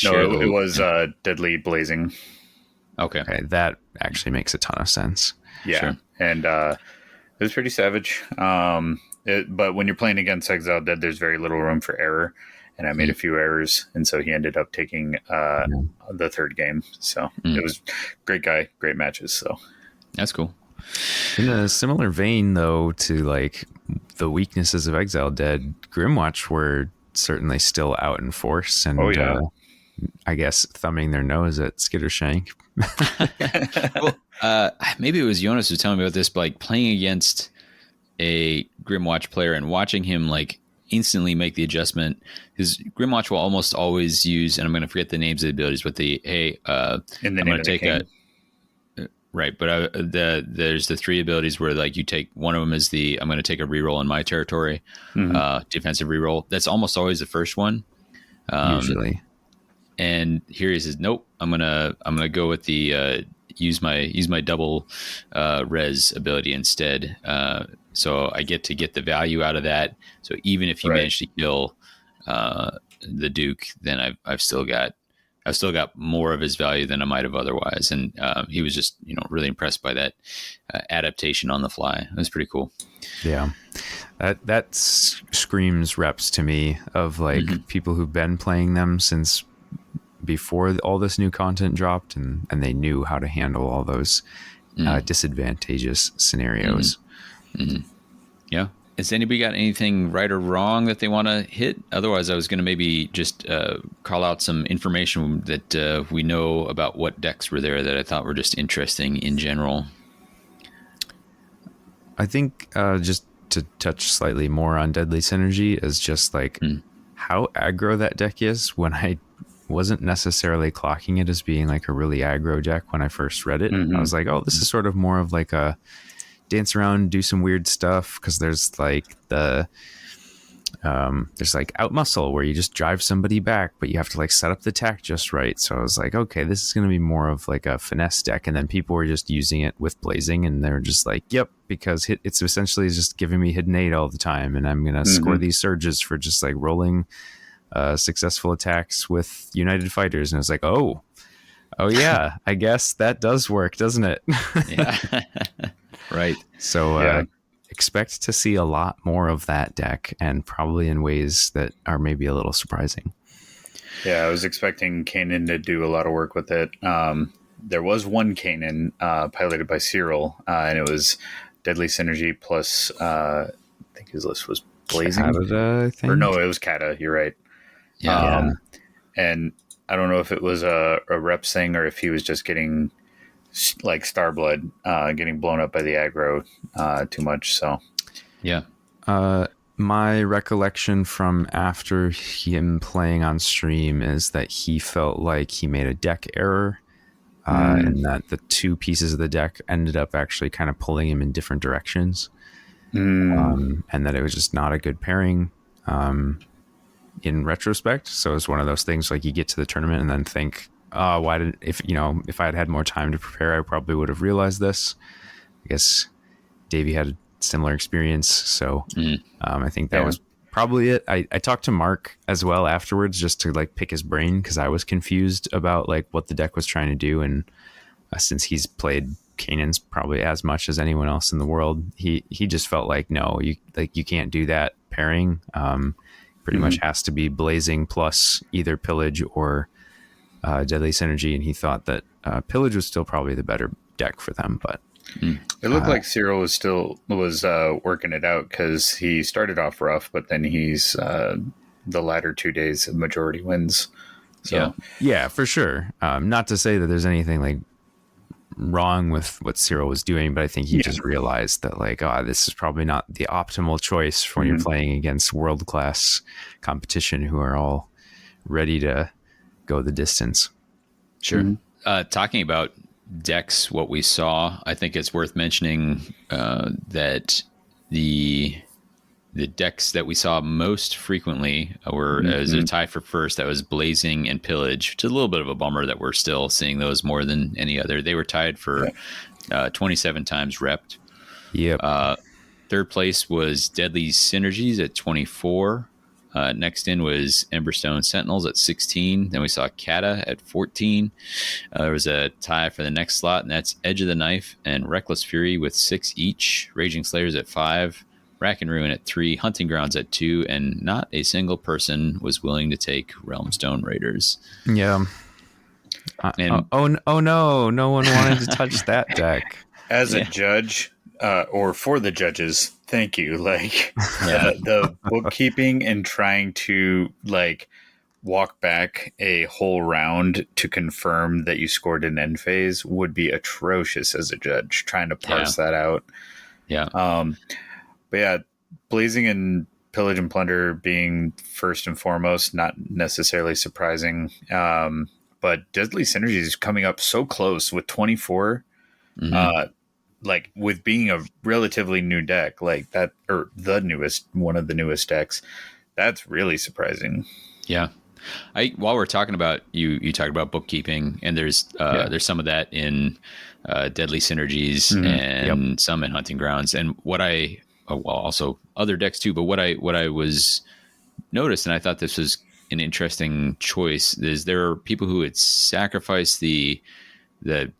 it was Deadly Blazing. Okay, that actually makes a ton of sense. Yeah, sure. And it was pretty savage. But when you're playing against Exile Dead, there's very little room for error, and I made a few errors, and so he ended up taking the third game. So it was great guy, great matches. So that's cool. In a similar vein, though, to like the weaknesses of Exile Dead, Grimwatch were certainly still out in force, and I guess thumbing their nose at Skittershank. Well, maybe it was Jonas who was telling me about this, but like playing against a Grimwatch player and watching him like instantly make the adjustment, because Grimwatch will almost always use, and I'm going to forget the names of the abilities, but In the I'm name going of to the take a king. right, but there's the three abilities where like you take one of them is the I'm going to take a reroll in my territory, Mhm. defensive reroll. That's almost always the first one. Usually. And here he says, nope, I'm gonna go with the use my double res ability instead. So I get to get the value out of that. So even if you Right. manage to kill the Duke, then I've still got more of his value than I might have otherwise. And he was just really impressed by that adaptation on the fly. It was pretty cool. Yeah. That screams reps to me of like people who've been playing them since before all this new content dropped, and they knew how to handle all those disadvantageous scenarios. Yeah. Has anybody got anything right or wrong that they want to hit? Otherwise, I was going to maybe just call out some information that we know about what decks were there that I thought were just interesting in general. I think just to touch slightly more on Deadly Synergy is just like how aggro that deck is. When I wasn't necessarily clocking it as being like a really aggro deck when I first read it, I was like, oh, this is sort of more of like a dance around, do some weird stuff, because there's like there's like out muscle where you just drive somebody back, but you have to like set up the attack just right. So I was like, okay, this is going to be more of like a finesse deck. And then people were just using it with blazing, and they're just like, yep, because it's essentially just giving me hidden aid all the time, and I'm going to score these surges for just like rolling successful attacks with United Fighters. And I was like, oh yeah, I guess that does work, doesn't it? Yeah. Right. So expect to see a lot more of that deck, and probably in ways that are maybe a little surprising. Yeah, I was expecting Kanan to do a lot of work with it. There was one Kanan piloted by Cyril, and it was Deadly Synergy plus, I think his list was Blazing. Canada, I think. Or no, it was Kata, you're right. Yeah. And I don't know if it was a rep thing or if he was just getting like Starblood getting blown up by the aggro too much. So Yeah. My recollection from after him playing on stream is that he felt like he made a deck error, and that the two pieces of the deck ended up actually kind of pulling him in different directions, and that it was just not a good pairing in retrospect. So it's one of those things like you get to the tournament and then think, oh, if I had had more time to prepare, I probably would have realized this. I guess Davy had a similar experience. So I think that was probably it. I talked to Mark as well afterwards just to like pick his brain, because I was confused about like what the deck was trying to do. And since he's played Kanan's probably as much as anyone else in the world, he just felt like, no, you can't do that pairing. Pretty much has to be Blazing plus either Pillage or Deadly Synergy, and he thought that Pillage was still probably the better deck for them. But it looked like Cyril was working it out, because he started off rough, but then he's the latter 2 days of majority wins. So yeah, for sure. Not to say that there's anything like wrong with what Cyril was doing, but I think he just realized that like, this is probably not the optimal choice for when you're playing against world-class competition who are all ready to go the distance. Sure. Talking about decks, what we saw, I think it's worth mentioning that the decks that we saw most frequently were as a tie for first. That was Blazing and Pillage. It's a little bit of a bummer that we're still seeing those more than any other. They were tied for 27 times repped. Yep. Third place was Deadly Synergies at 24. Next in was Emberstone Sentinels at 16. Then we saw Kata at 14. There was a tie for the next slot, and that's Edge of the Knife and Reckless Fury with 6 each. Raging Slayers at 5. Rack and Ruin at 3. Hunting Grounds at 2. And not a single person was willing to take Realmstone Raiders. Yeah. Oh no, no one wanted to touch that deck. As a judge, or for the judges, thank you. Like the bookkeeping and trying to like walk back a whole round to confirm that you scored an end phase would be atrocious as a judge, trying to parse that out. Yeah. But yeah, Blazing and Pillage and Plunder being first and foremost, not necessarily surprising. But Deadly Synergy is coming up so close with 24. Mm-hmm. Like with being a relatively new deck like that, or one of the newest decks, that's really surprising. Yeah. While we're talking about you talked about bookkeeping, and there's some of that in Deadly Synergies and some in Hunting Grounds, and also other decks too. But what I was noticed, and I thought this was an interesting choice, is there are people who would sacrifice the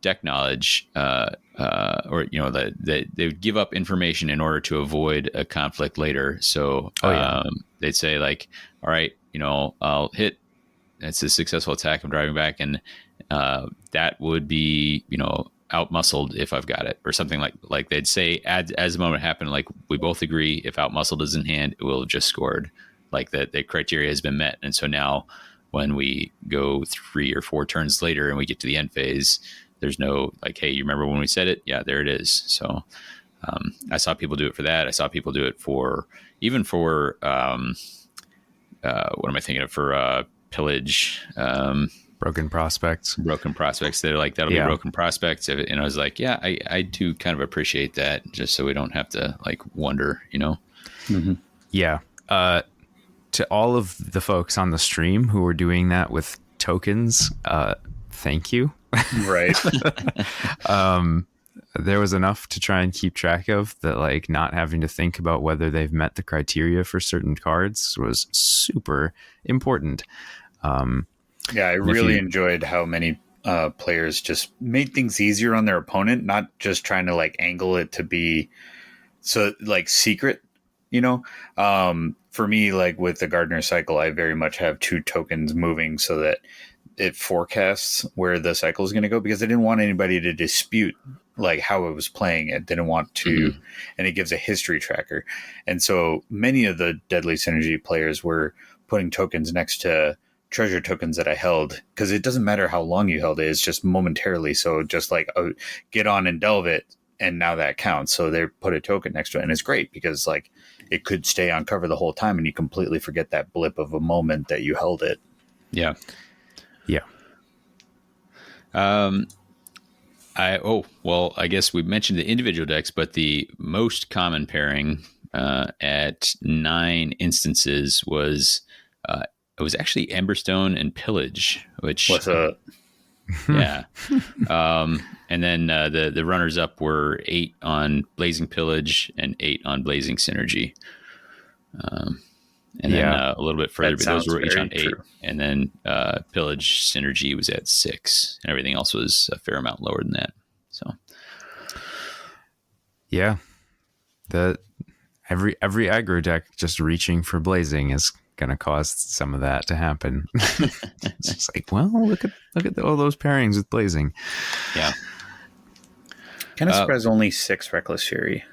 deck knowledge, or they would give up information in order to avoid a conflict later. So they'd say like, all right, I'll hit. It's a successful attack. I'm driving back, and that would be outmuscled if I've got it, or something like they'd say as the moment happened. Like we both agree, if outmuscled is in hand, it will have just scored. Like that, the criteria has been met, and so now when we go 3 or 4 turns later and we get to the end phase, there's no like, hey, you remember when we said it? Yeah, there it is. So I saw people do it for that. I saw people do it for what am I thinking of, for Pillage, Broken Prospects. They're like, that'll be Broken Prospects. And I was like, yeah, I do kind of appreciate that, just so we don't have to like wonder, Mm-hmm. Yeah. To all of the folks on the stream who were doing that with tokens, thank you. Right. There was enough to try and keep track of that, like not having to think about whether they've met the criteria for certain cards was super important. Yeah, I really enjoyed how many players just made things easier on their opponent, not just trying to like angle it to be so like secret, for me, like with the Gardener cycle, I very much have 2 tokens moving so that it forecasts where the cycle is going to go, because I didn't want anybody to dispute like how it was playing. It didn't want to, and it gives a history tracker. And so many of the Deadly Synergy players were putting tokens next to treasure tokens that I held, because it doesn't matter how long you held it, it's just momentarily. So just like get on and delve it, and now that counts. So they put a token next to it, and it's great because like it could stay on cover the whole time and you completely forget that blip of a moment that you held it. Yeah. I guess we mentioned the individual decks, but the most common pairing at 9 instances was it was actually Emberstone and Pillage, which what's up? Yeah. And then the runners up were 8 on Blazing Pillage and 8 on Blazing Synergy. And then a little bit further, but those were each on 8. True. And then Pillage Synergy was at 6, and everything else was a fair amount lower than that. So, yeah, every aggro deck just reaching for Blazing is going to cause some of that to happen. It's just like, well, look at all those pairings with Blazing. Yeah, kind of surprised only 6 Reckless Fury.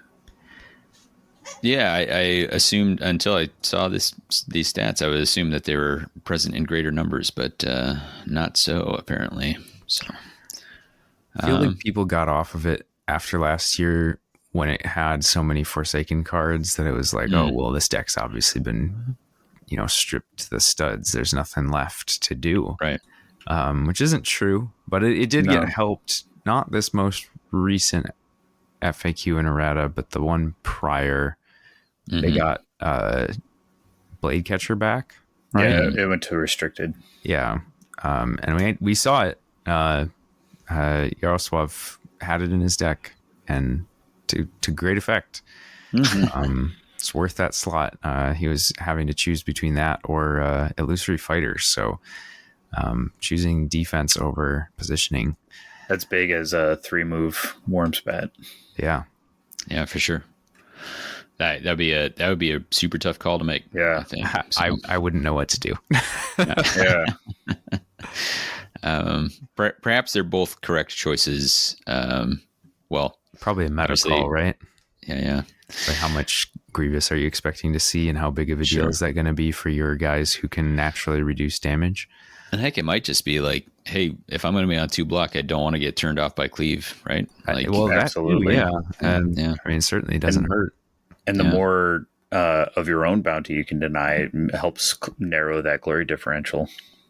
Yeah, I assumed until I saw these stats, I would assume that they were present in greater numbers, but not so apparently. So I feel like people got off of it after last year when it had so many Forsaken cards that it was like, oh well, this deck's obviously been stripped to the studs. There's nothing left to do, right? Which isn't true, but it did get helped. Not this most recent FAQ and errata, but the one prior. They got Blade Catcher back, right? Yeah, it went to restricted. Yeah, and we saw it. Yaroslav had it in his deck, and to great effect. It's worth that slot. He was having to choose between that or Illusory Fighters, so choosing defense over positioning. That's big as a 3-move Wormspat. Yeah, for sure. That would be a super tough call to make. Yeah, I think. So. I wouldn't know what to do. Yeah. Perhaps they're both correct choices. Well, probably a meta call, right? Yeah. Like how much Grievous are you expecting to see, and how big of a deal is that going to be for your guys who can naturally reduce damage? And heck, it might just be like, hey, if I'm going to be on 2 block, I don't want to get turned off by Cleave, right? Like, absolutely, yeah. And I mean, it certainly doesn't hurt. And the more of your own bounty you can deny helps narrow that glory differential.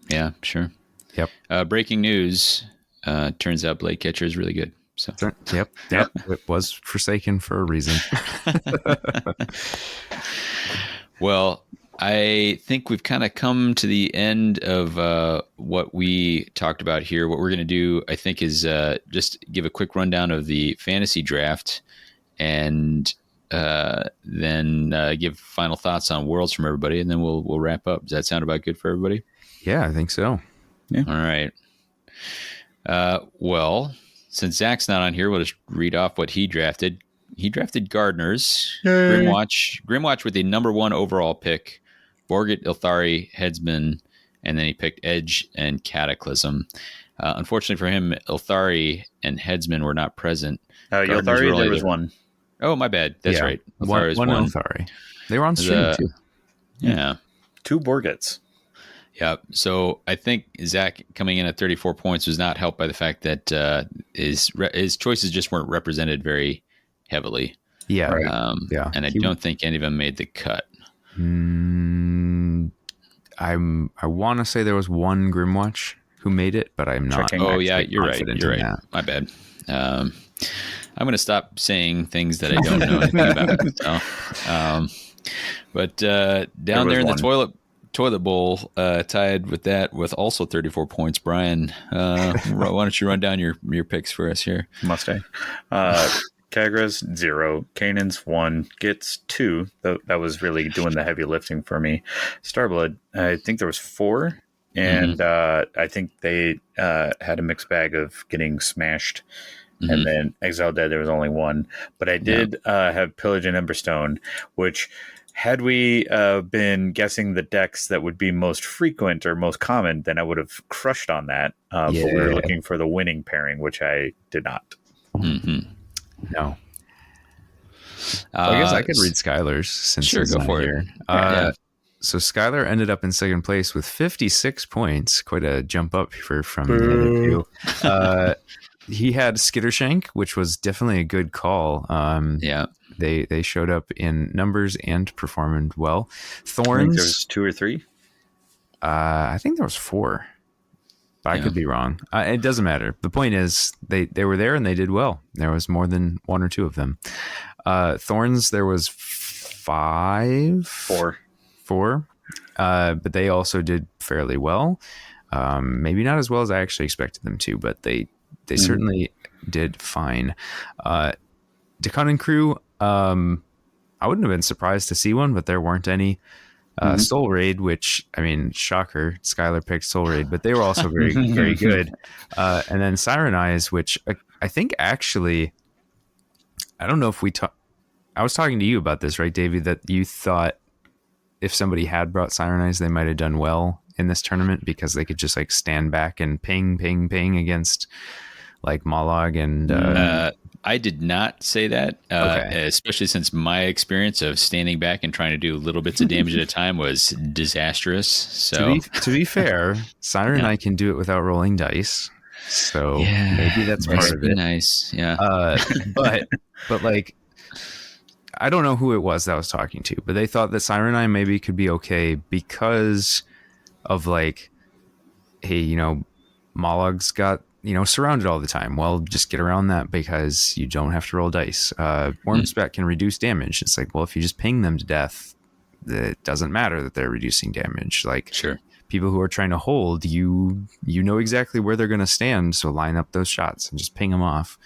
Yeah, sure. Yep. Breaking news. Turns out Blade Catcher is really good. So. Yep. It was Forsaken for a reason. Well, I think we've kind of come to the end of what we talked about here. What we're going to do, I think, is just give a quick rundown of the fantasy draft and then give final thoughts on Worlds from everybody, and then we'll wrap up. Does that sound about good for everybody? Yeah, I think so. Yeah. All right. Well, since Zach's not on here, we'll just read off what he drafted. He drafted Gardeners, Grimwatch with the number 1 overall pick, Borgit, Ilthari, Headsman, and then he picked Edge and Cataclysm. Unfortunately for him, Ilthari and Headsman were not present. Ilthari, there was one. Oh, my bad. That's right. Ilthari was one. Ilthari. They were on stream too. Yeah. 2 Borgits. Yeah. So I think Zach coming in at 34 points was not helped by the fact that his choices just weren't represented very heavily. Yeah. Right. Yeah. And I don't think any of them made the cut. I want to say there was one Grimwatch who made it, but I'm not. Oh yeah, you're right. You're right. That. My bad. I'm going to stop saying things that I don't know anything about. So, but down there in the toilet bowl, tied with that with also 34 points, Brian. Why don't you run down your picks for us here? Mustang. Kagra's 0, Kanan's 1, Git's 2. That was really doing the heavy lifting for me. Starblood, I think there was 4, and I think they had a mixed bag of getting smashed. And then Exile Dead, there was only 1. But I did have Pillage and Emberstone, which had we been guessing the decks that would be most frequent or most common, then I would have crushed on that. But we were looking for the winning pairing, which I did not. Mm-hmm. No. I guess I could read Skylar's since sure, he's go not for here. it. So Skylar ended up in second place with 56 points. Quite a jump up from the other 2. He had Skittershank, which was definitely a good call. They showed up in numbers and performed well. Thorns. I think there's 2 or 3. I think there was 4. I could be wrong. It doesn't matter. The point is they were there and they did well. There was more than 1 or 2 of them. Thorns, there was 5. 4. But they also did fairly well. Maybe not as well as I actually expected them to, but they certainly did fine. Decon and Crew, I wouldn't have been surprised to see one, but there weren't any. Soul Raid, which, I mean, shocker, Skylar picked Soul Raid, but they were also very, very good. And then Siren Eyes, which I think actually, I don't know if I was talking to you about this, right, Davey, that you thought if somebody had brought Siren Eyes, they might have done well in this tournament because they could just like stand back and ping against like Mollog and... I did not say that, especially since my experience of standing back and trying to do little bits of damage at a time was disastrous. So to be fair, Siren and I can do it without rolling dice. So maybe that's part of it. Nice. Yeah. But like, I don't know who it was that I was talking to, but they thought that Siren Eye maybe could be okay because of like, hey, Mollog's got, surrounded all the time. Well, just get around that because you don't have to roll dice. Wormspec can reduce damage. It's like, well, if you just ping them to death, it doesn't matter that they're reducing damage. Like, sure, people who are trying to hold, you know exactly where they're going to stand, so line up those shots and just ping them off.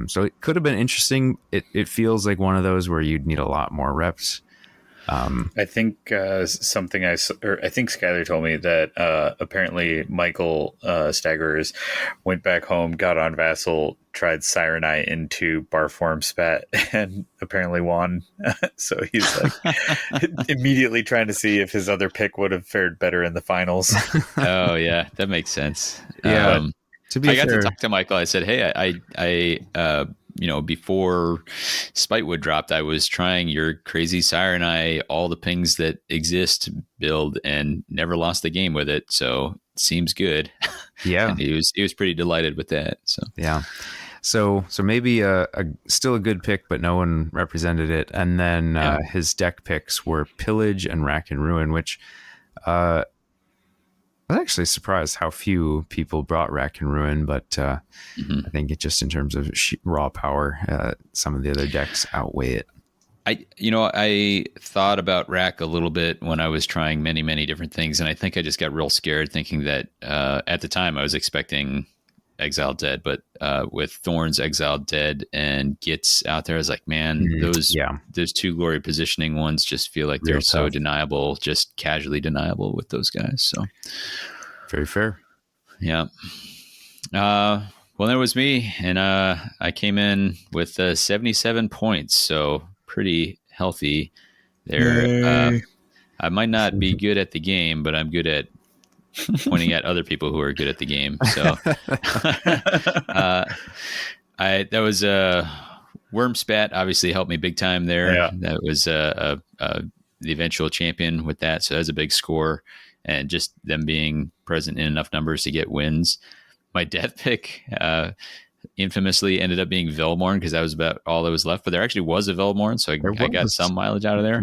So it could have been interesting. It feels like one of those where you'd need a lot more reps. I think I think Skylar told me that apparently Michael Staggerers went back home, got on Vassal, tried Siren Eye into Barform Spat, and apparently won. So he's like immediately trying to see if his other pick would have fared better in the finals. Oh yeah, that makes sense. Yeah. I got to talk to Michael. I said, hey, I before Spitewood dropped, I was trying your crazy Siren Eye, all the pings that exist build and never lost the game with it. So it seems good. Yeah. And he was pretty delighted with that. So, yeah. So maybe still a good pick, but no one represented it. And then Yeah. his deck picks were Pillage and Rack and Ruin, which I was actually surprised how few people brought Rack and Ruin, but I think it just in terms of raw power, some of the other decks outweigh it. I thought about Rack a little bit when I was trying many, many different things, and I think I just got real scared thinking that at the time I was expecting Exiled Dead, but with Thorns, Exiled Dead, and Gits out there, I was like, man, those two glory positioning ones just feel like Real they're so tough. deniable, just casually deniable with those guys. So Very fair. yeah. Well, there was me, and I came in with 77 points, so pretty healthy there. I might not be good at the game, but I'm good at pointing at other people who are good at the game. So that was a Wormspat obviously helped me big time there. Yeah. That was the eventual champion with that. So that was a big score, and just them being present in enough numbers to get wins. My death pick infamously ended up being Velmorn because that was about all that was left. But there actually was a Velmorn, so I got some mileage out of there.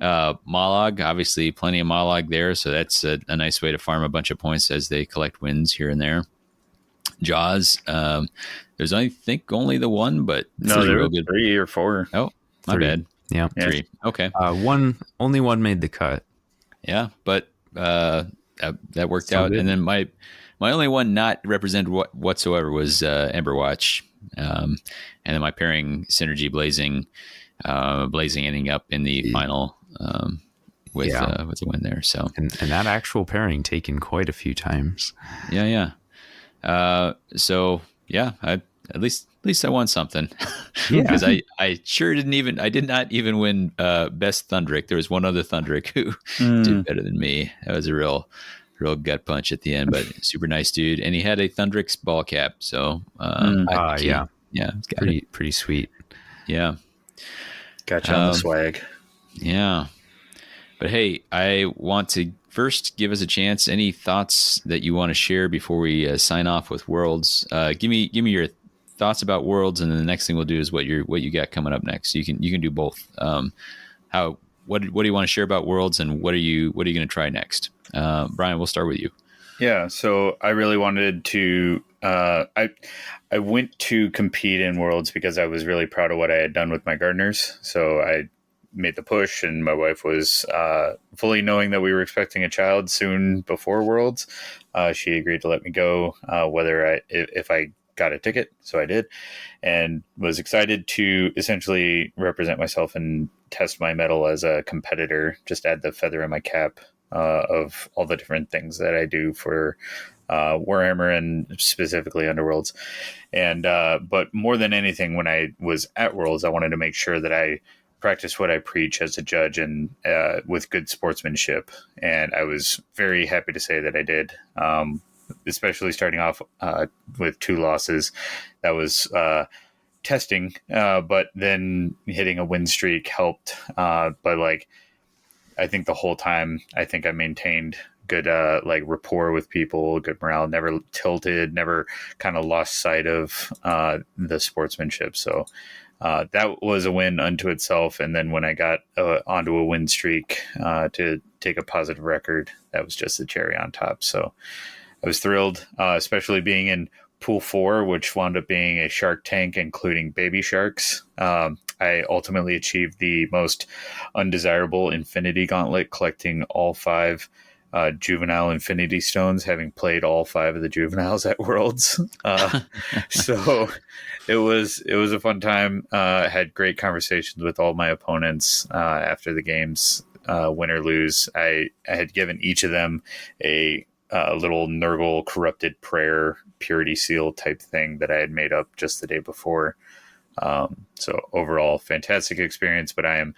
Mollog, obviously plenty of Mollog there, so that's a nice way to farm a bunch of points as they collect wins here and there. Jaws, there's I think only the one, but no, there were 3 or 4. Oh, my 3. bad. Yeah, 3. Okay. Only one made the cut. Yeah, but that worked Still out. good. And then my only one not represented whatsoever was Emberwatch, and then my pairing Synergy Blazing ending up in the final with a win there. So and that actual pairing taken quite a few times. Yeah. So yeah, at least I won something because I sure did not even win best Thundrick. There was one other Thundrick who did better than me. That was a real gut punch at the end, but super nice dude. And he had a Thundrick's ball cap. So pretty sweet. Yeah. Gotcha on the swag. Yeah. But hey, I want to first give us a chance. Any thoughts that you want to share before we sign off with Worlds? Give me your thoughts about Worlds, and then the next thing we'll do is what you got coming up next. You can do both. What do you want to share about Worlds, and what are you going to try next? Brian, we'll start with you. Yeah, so I really wanted to. I went to compete in Worlds because I was really proud of what I had done with my gardeners. So I made the push, and my wife was fully knowing that we were expecting a child soon before Worlds. She agreed to let me go, if I got a ticket. So I did, and was excited to essentially represent myself and test my mettle as a competitor. Just add the feather in my cap of all the different things that I do for Warhammer and specifically Underworlds. And but more than anything, when I was at Worlds, I wanted to make sure that I practice what I preach as a judge and with good sportsmanship. And I was very happy to say that I did, especially starting off with 2 losses. That was testing, but then hitting a win streak helped. But I think the whole time, I maintained good rapport with people, good morale, never tilted, never kind of lost sight of the sportsmanship. So that was a win unto itself. And then when I got onto a win streak to take a positive record, that was just the cherry on top. So I was thrilled, especially being in Pool 4, which wound up being a shark tank, including baby sharks. I ultimately achieved the most undesirable Infinity Gauntlet, collecting all 5 juvenile Infinity Stones, having played all 5 of the juveniles at Worlds. So it was a fun time. Had great conversations with all my opponents after the games, win or lose. I had given each of them a little Nurgle corrupted prayer purity seal type thing that I had made up just the day before. So overall, fantastic experience, but I am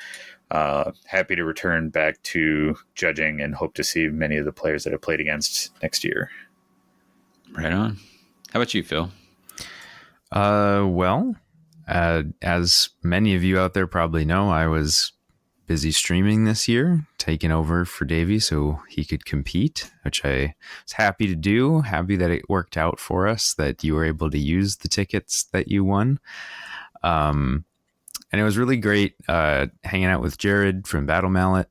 happy to return back to judging and hope to see many of the players that I played against next year. Right on. How about you, Phil? Well, as many of you out there probably know, I was busy streaming this year, taking over for Davy so he could compete, which I was happy to do. Happy that it worked out for us, that you were able to use the tickets that you won. And it was really great hanging out with Jared from Battle Mallet,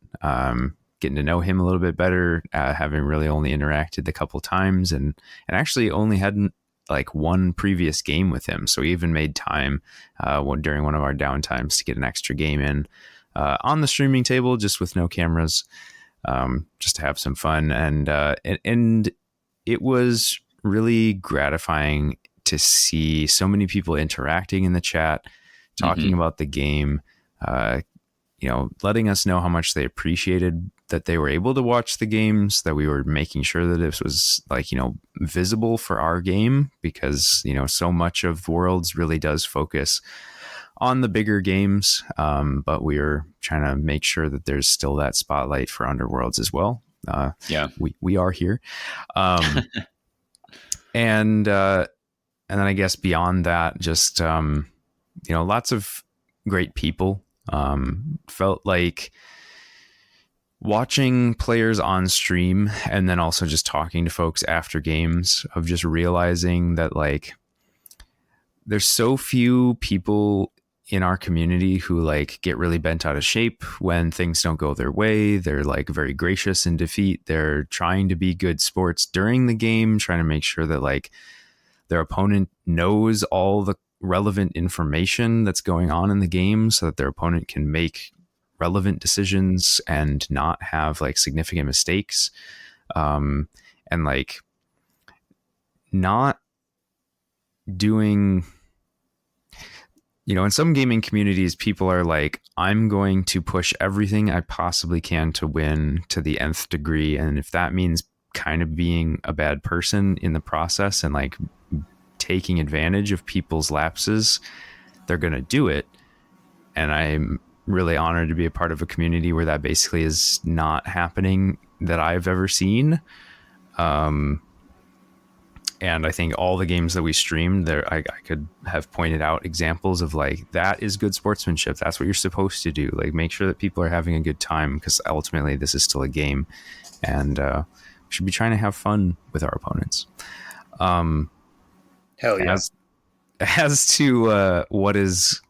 getting to know him a little bit better, having really only interacted a couple times, and actually only hadn't like one previous game with him. So we even made time during one of our downtimes to get an extra game in on the streaming table, just with no cameras, just to have some fun. And it was really gratifying to see so many people interacting in the chat, talking about the game, letting us know how much they appreciated that they were able to watch the games, that we were making sure that this was visible for our game, because, so much of Worlds really does focus on the bigger games. But we are trying to make sure that there's still that spotlight for Underworlds as well. We are here. And then I guess beyond that, just, lots of great people. Felt like watching players on stream and then also just talking to folks after games, of just realizing that like there's so few people in our community who like get really bent out of shape when things don't go their way. They're like very gracious in defeat. They're trying to be good sports during the game, trying to make sure that like their opponent knows all the relevant information that's going on in the game, so that their opponent can make relevant decisions and not have like significant mistakes, and like not doing, in some gaming communities, people are like, I'm going to push everything I possibly can to win to the nth degree, and if that means kind of being a bad person in the process and like taking advantage of people's lapses, they're going to do it. And I'm really honored to be a part of a community where that basically is not happening that I've ever seen. And I think all the games that we streamed there, I could have pointed out examples of like, that is good sportsmanship. That's what you're supposed to do. Like, make sure that people are having a good time, because ultimately this is still a game, and we should be trying to have fun with our opponents. Hell yeah. As to what is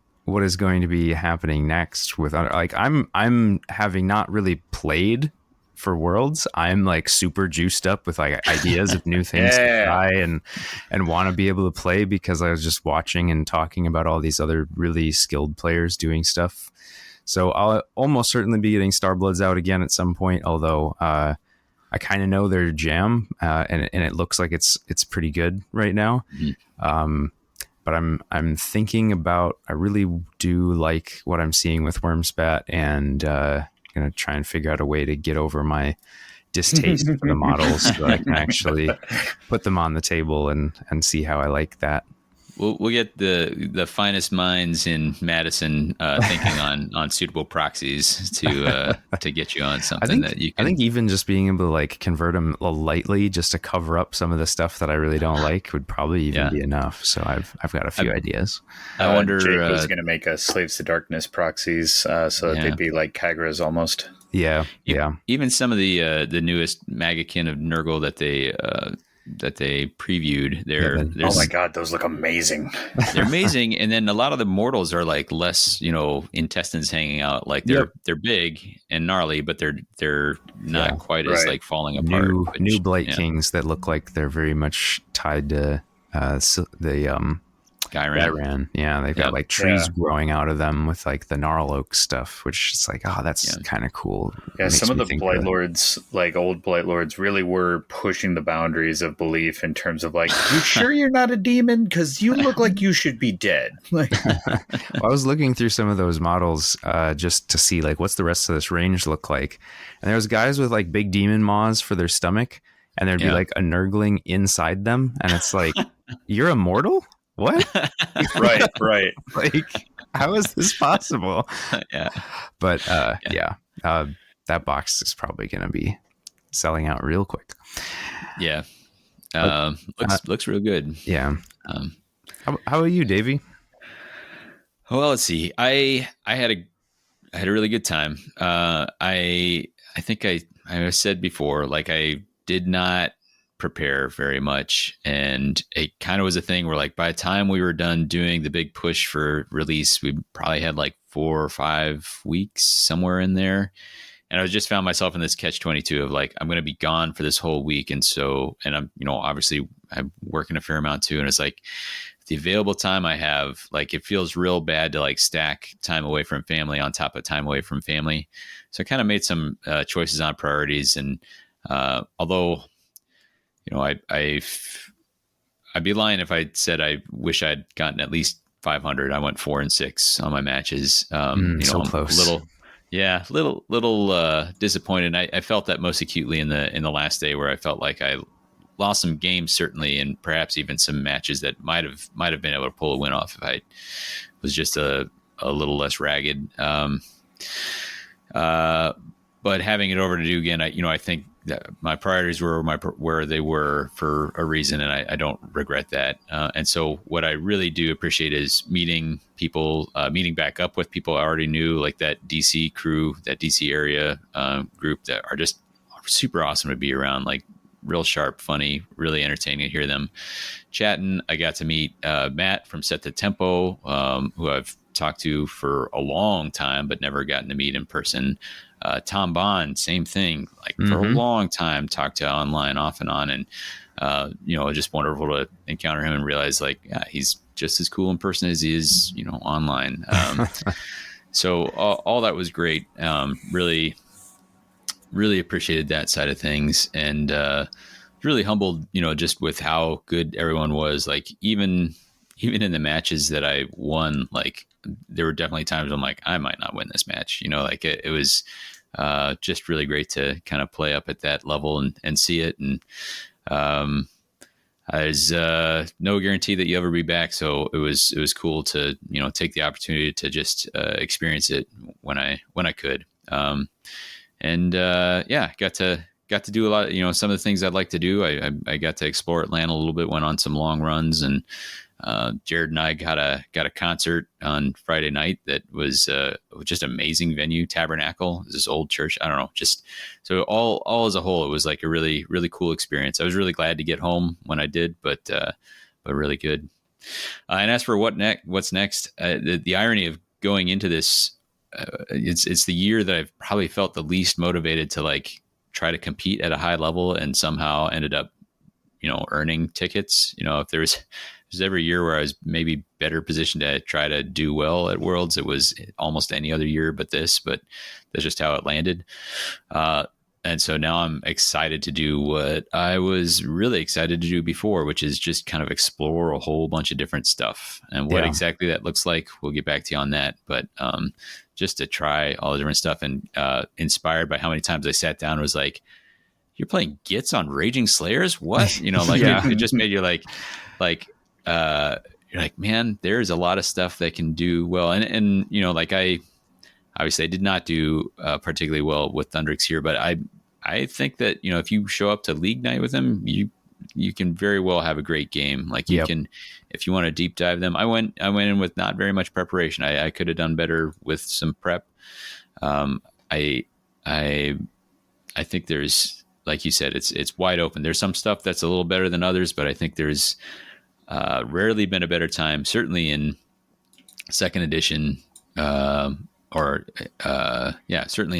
going to be happening next with, like, I'm having not really played for Worlds. I'm like super juiced up with like ideas of new things to try and want to be able to play, because I was just watching and talking about all these other really skilled players doing stuff. So I'll almost certainly be getting Starbloods out again at some point, although I kind of know their jam, and it looks like it's pretty good right now. But I'm thinking about, I really do like what I'm seeing with Wormspat, and gonna try and figure out a way to get over my distaste for the models, so that I can actually put them on the table and see how I like that. We'll get the finest minds in Madison thinking on suitable proxies to get you on something that you can. I think even just being able to like convert them lightly just to cover up some of the stuff that I really don't like would probably even be enough. So I've got a few ideas. I wonder Jake was going to make us Slaves to Darkness proxies, so that they'd be like Kagras almost. Yeah. Even some of the newest Magakin of Nurgle that they previewed. Oh my god, those look amazing. They're amazing. And then a lot of the mortals are like less, intestines hanging out. Like they're big and gnarly, but they're not quite as like falling apart. New Blight Kings that look like they're very much tied to the Gyran. Yeah, they've got like trees growing out of them with like the gnarl oak stuff, which is like, that's kind of cool. Yeah, some of the Blight Lords, like old Blight Lords, really were pushing the boundaries of belief in terms of like, you sure you're not a demon? Because you look like you should be dead. Like, well, I was looking through some of those models just to see like, what's the rest of this range look like, and there was guys with like big demon maws for their stomach, and there'd be like a Nurgling inside them, and it's like, you're immortal? What? right. Like, how is this possible? But that box is probably going to be selling out real quick. Yeah. Looks real good. Yeah. How are you, Davy? Well, let's see. I had I had a really good time. I think I said before, like I did not prepare very much, and it kind of was a thing where like by the time we were done doing the big push for release, we probably had like 4 or 5 weeks somewhere in there, and I just found myself in this catch-22 of like I'm going to be gone for this whole week, and so and I'm obviously I'm working a fair amount too, and it's like the available time I have, like it feels real bad to like stack time away from family on top of time away from family. So I kind of made some choices on priorities, and although I'd be lying if I said I wish I'd gotten at least 500. I went 4 and 6 on my matches. So I'm a close. little, yeah, little disappointed. I felt that most acutely in the last day where I felt like I lost some games certainly, and perhaps even some matches that might have been able to pull a win off if I was just a little less ragged. Uh, but having it over to do again, I think that my priorities were where they were for a reason, and I don't regret that. And so, what I really do appreciate is meeting people, meeting back up with people I already knew, like that DC crew, that DC area group that are just super awesome to be around. Like real sharp, funny, really entertaining to hear them chatting. I got to meet Matt from Set the Tempo, who I've talked to for a long time, but never gotten to meet in person. Tom Bond, same thing, like for a long time, talked to online off and on. And, just wonderful to encounter him and realize like, yeah, he's just as cool in person as he is, online. So all that was great. Really, really appreciated that side of things, and really humbled, just with how good everyone was. Like even in the matches that I won, like there were definitely times I'm like, I might not win this match. Like it was just really great to kind of play up at that level and see it. And there's no guarantee that you ever be back, so it was cool to take the opportunity to just experience it when I could. Yeah, got to do a lot. Some of the things I'd like to do. I got to explore Atlanta a little bit. Went on some long runs, and Jared and I got a concert on Friday night that was just amazing venue. Tabernacle, this old church. I don't know, just so all as a whole, it was like a really really cool experience. I was really glad to get home when I did, but really good. And as for what's next, the irony of going into this. It's the year that I've probably felt the least motivated to like try to compete at a high level, and somehow ended up, earning tickets. If there's every year where I was maybe better positioned to try to do well at Worlds, it was almost any other year but this. But that's just how it landed. And so now I'm excited to do what I was really excited to do before, which is just kind of explore a whole bunch of different stuff. And what exactly that looks like, we'll get back to you on that. But just to try all the different stuff, and inspired by how many times I sat down and was like, you're playing Gits on Raging Slayers? What? It just made you like, you're like, man, there's a lot of stuff that can do well. And like I did not do particularly well with Thundrix here, but I think that, if you show up to League Night with them, you can very well have a great game. Like you can, if you want to deep dive them. I went in with not very much preparation. I could have done better with some prep. I think there's, like you said, it's wide open. There's some stuff that's a little better than others, but I think there's rarely been a better time, certainly in second edition, certainly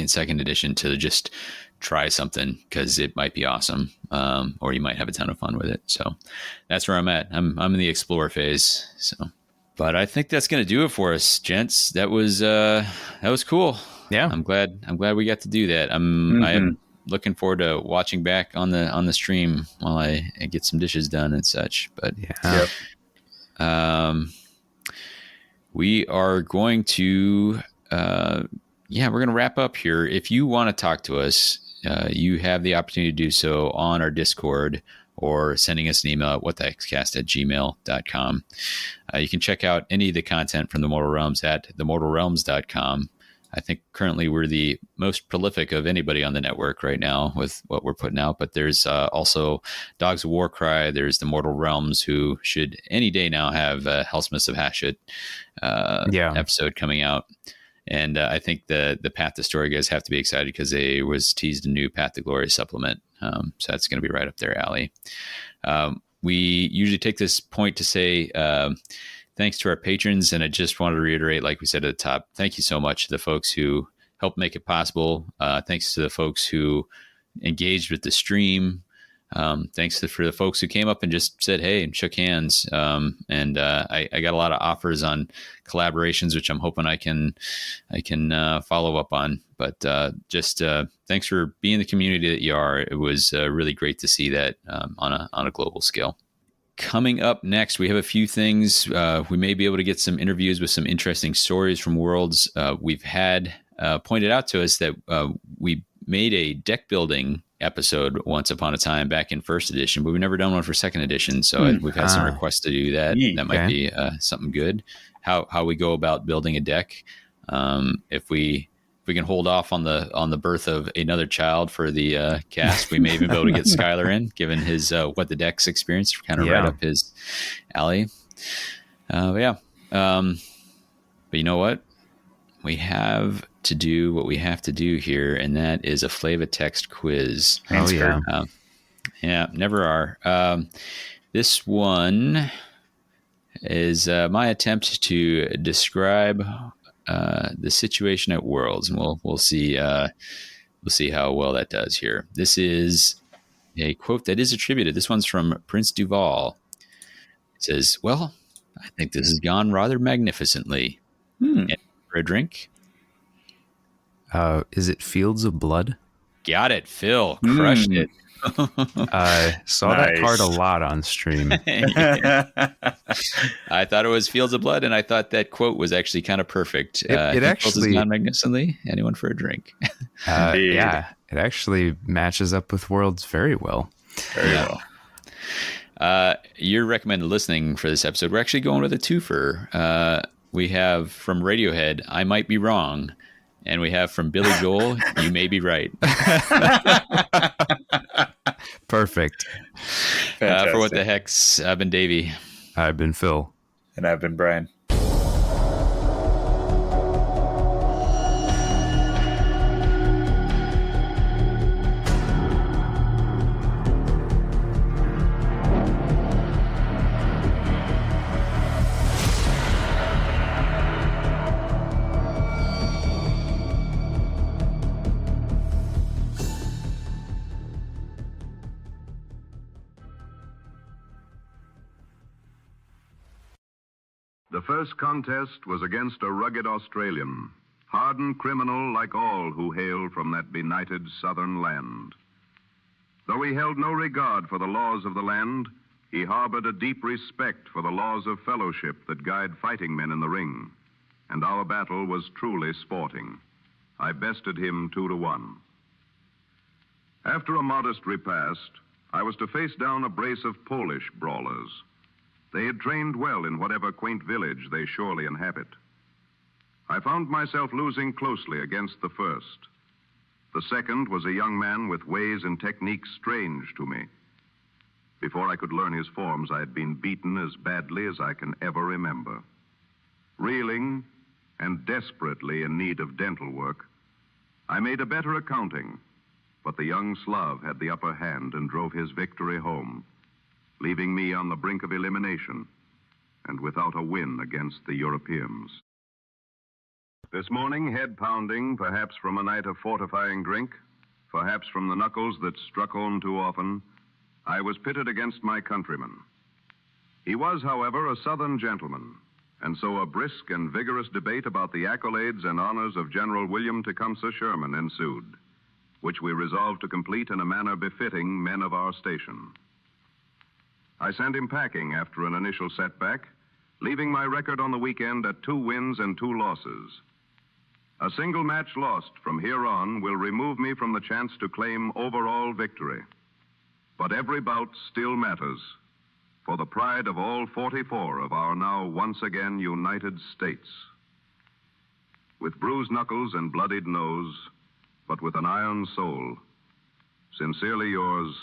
in second edition, to just try something, because it might be awesome, or you might have a ton of fun with it. So that's where I'm at. I'm in the explore phase. So, but I think that's going to do it for us, gents. That was cool. Yeah, I'm glad we got to do that. I am looking forward to watching back on the stream while I get some dishes done and such. But we are going to we're going to wrap up here. If you want to talk to us, you have the opportunity to do so on our Discord, or sending us an email at whatthehexcast@gmail.com. You can check out any of the content from the Mortal Realms at themortalrealms.com. I think currently we're the most prolific of anybody on the network right now with what we're putting out. But there's also Dogs of Warcry. There's the Mortal Realms, who should any day now have Hellsmiths of Hashut episode coming out. And I think the Path to Story guys have to be excited because they was teased a new Path to Glory supplement. So that's going to be right up their alley. We usually take this point to say thanks to our patrons. And I just wanted to reiterate, like we said at the top, thank you so much to the folks who helped make it possible. Thanks to the folks who engaged with the stream. Thanks for the folks who came up and just said hey and shook hands. And I got a lot of offers on collaborations, which I'm hoping I can follow up on. But just thanks for being the community that you are. It was really great to see that on a global scale. Coming up next, we have a few things. We may be able to get some interviews with some interesting stories from Worlds. We've had pointed out to us that we made a deck building episode once upon a time back in first edition, but we've never done one for second edition. So we've had some requests to do that. That might be something good. How we go about building a deck. If we can hold off on the birth of another child for the cast, we may even be able to get Skylar in, given his what the decks experience, kind of right up his alley. But you know what? We have to do what we have to do here, and that is a Flava text quiz. Never are. This one is my attempt to describe the situation at Worlds, and we'll see how well that does here. This is a quote that is attributed. This one's from Prince Duval. It says, "Well, I think this has gone rather magnificently. And for a drink." Is it Fields of Blood? Got it, Phil. Crushed it. Saw that card a lot on stream. I thought it was Fields of Blood, and I thought that quote was actually kind of perfect. It actually gone magnificently. Anyone for a drink? It actually matches up with Worlds very well. Very well. Your recommended listening for this episode, we're actually going with a twofer. We have from Radiohead, "I Might Be Wrong," and we have from Billy Joel, "You May Be Right." Perfect. For What the Hex, I've been Davy. I've been Phil. And I've been Brian. The first contest was against a rugged Australian, hardened criminal like all who hail from that benighted southern land. Though he held no regard for the laws of the land, he harbored a deep respect for the laws of fellowship that guide fighting men in the ring. And our battle was truly sporting. I bested him 2-1. After a modest repast, I was to face down a brace of Polish brawlers. They had trained well in whatever quaint village they surely inhabit. I found myself losing closely against the first. The second was a young man with ways and techniques strange to me. Before I could learn his forms, I had been beaten as badly as I can ever remember. Reeling and desperately in need of dental work, I made a better accounting, but the young Slav had the upper hand and drove his victory home, leaving me on the brink of elimination and without a win against the Europeans. This morning, head pounding, perhaps from a night of fortifying drink, perhaps from the knuckles that struck home too often, I was pitted against my countryman. He was, however, a Southern gentleman, and so a brisk and vigorous debate about the accolades and honors of General William Tecumseh Sherman ensued, which we resolved to complete in a manner befitting men of our station. I sent him packing after an initial setback, leaving my record on the weekend at 2 wins and 2 losses. A single match lost from here on will remove me from the chance to claim overall victory. But every bout still matters for the pride of all 44 of our now once again United States. With bruised knuckles and bloodied nose, but with an iron soul, sincerely yours,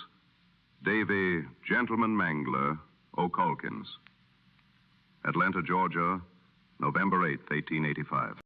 Davy, Gentleman Mangler, O'Culkins. Atlanta, Georgia, November 8th, 1885.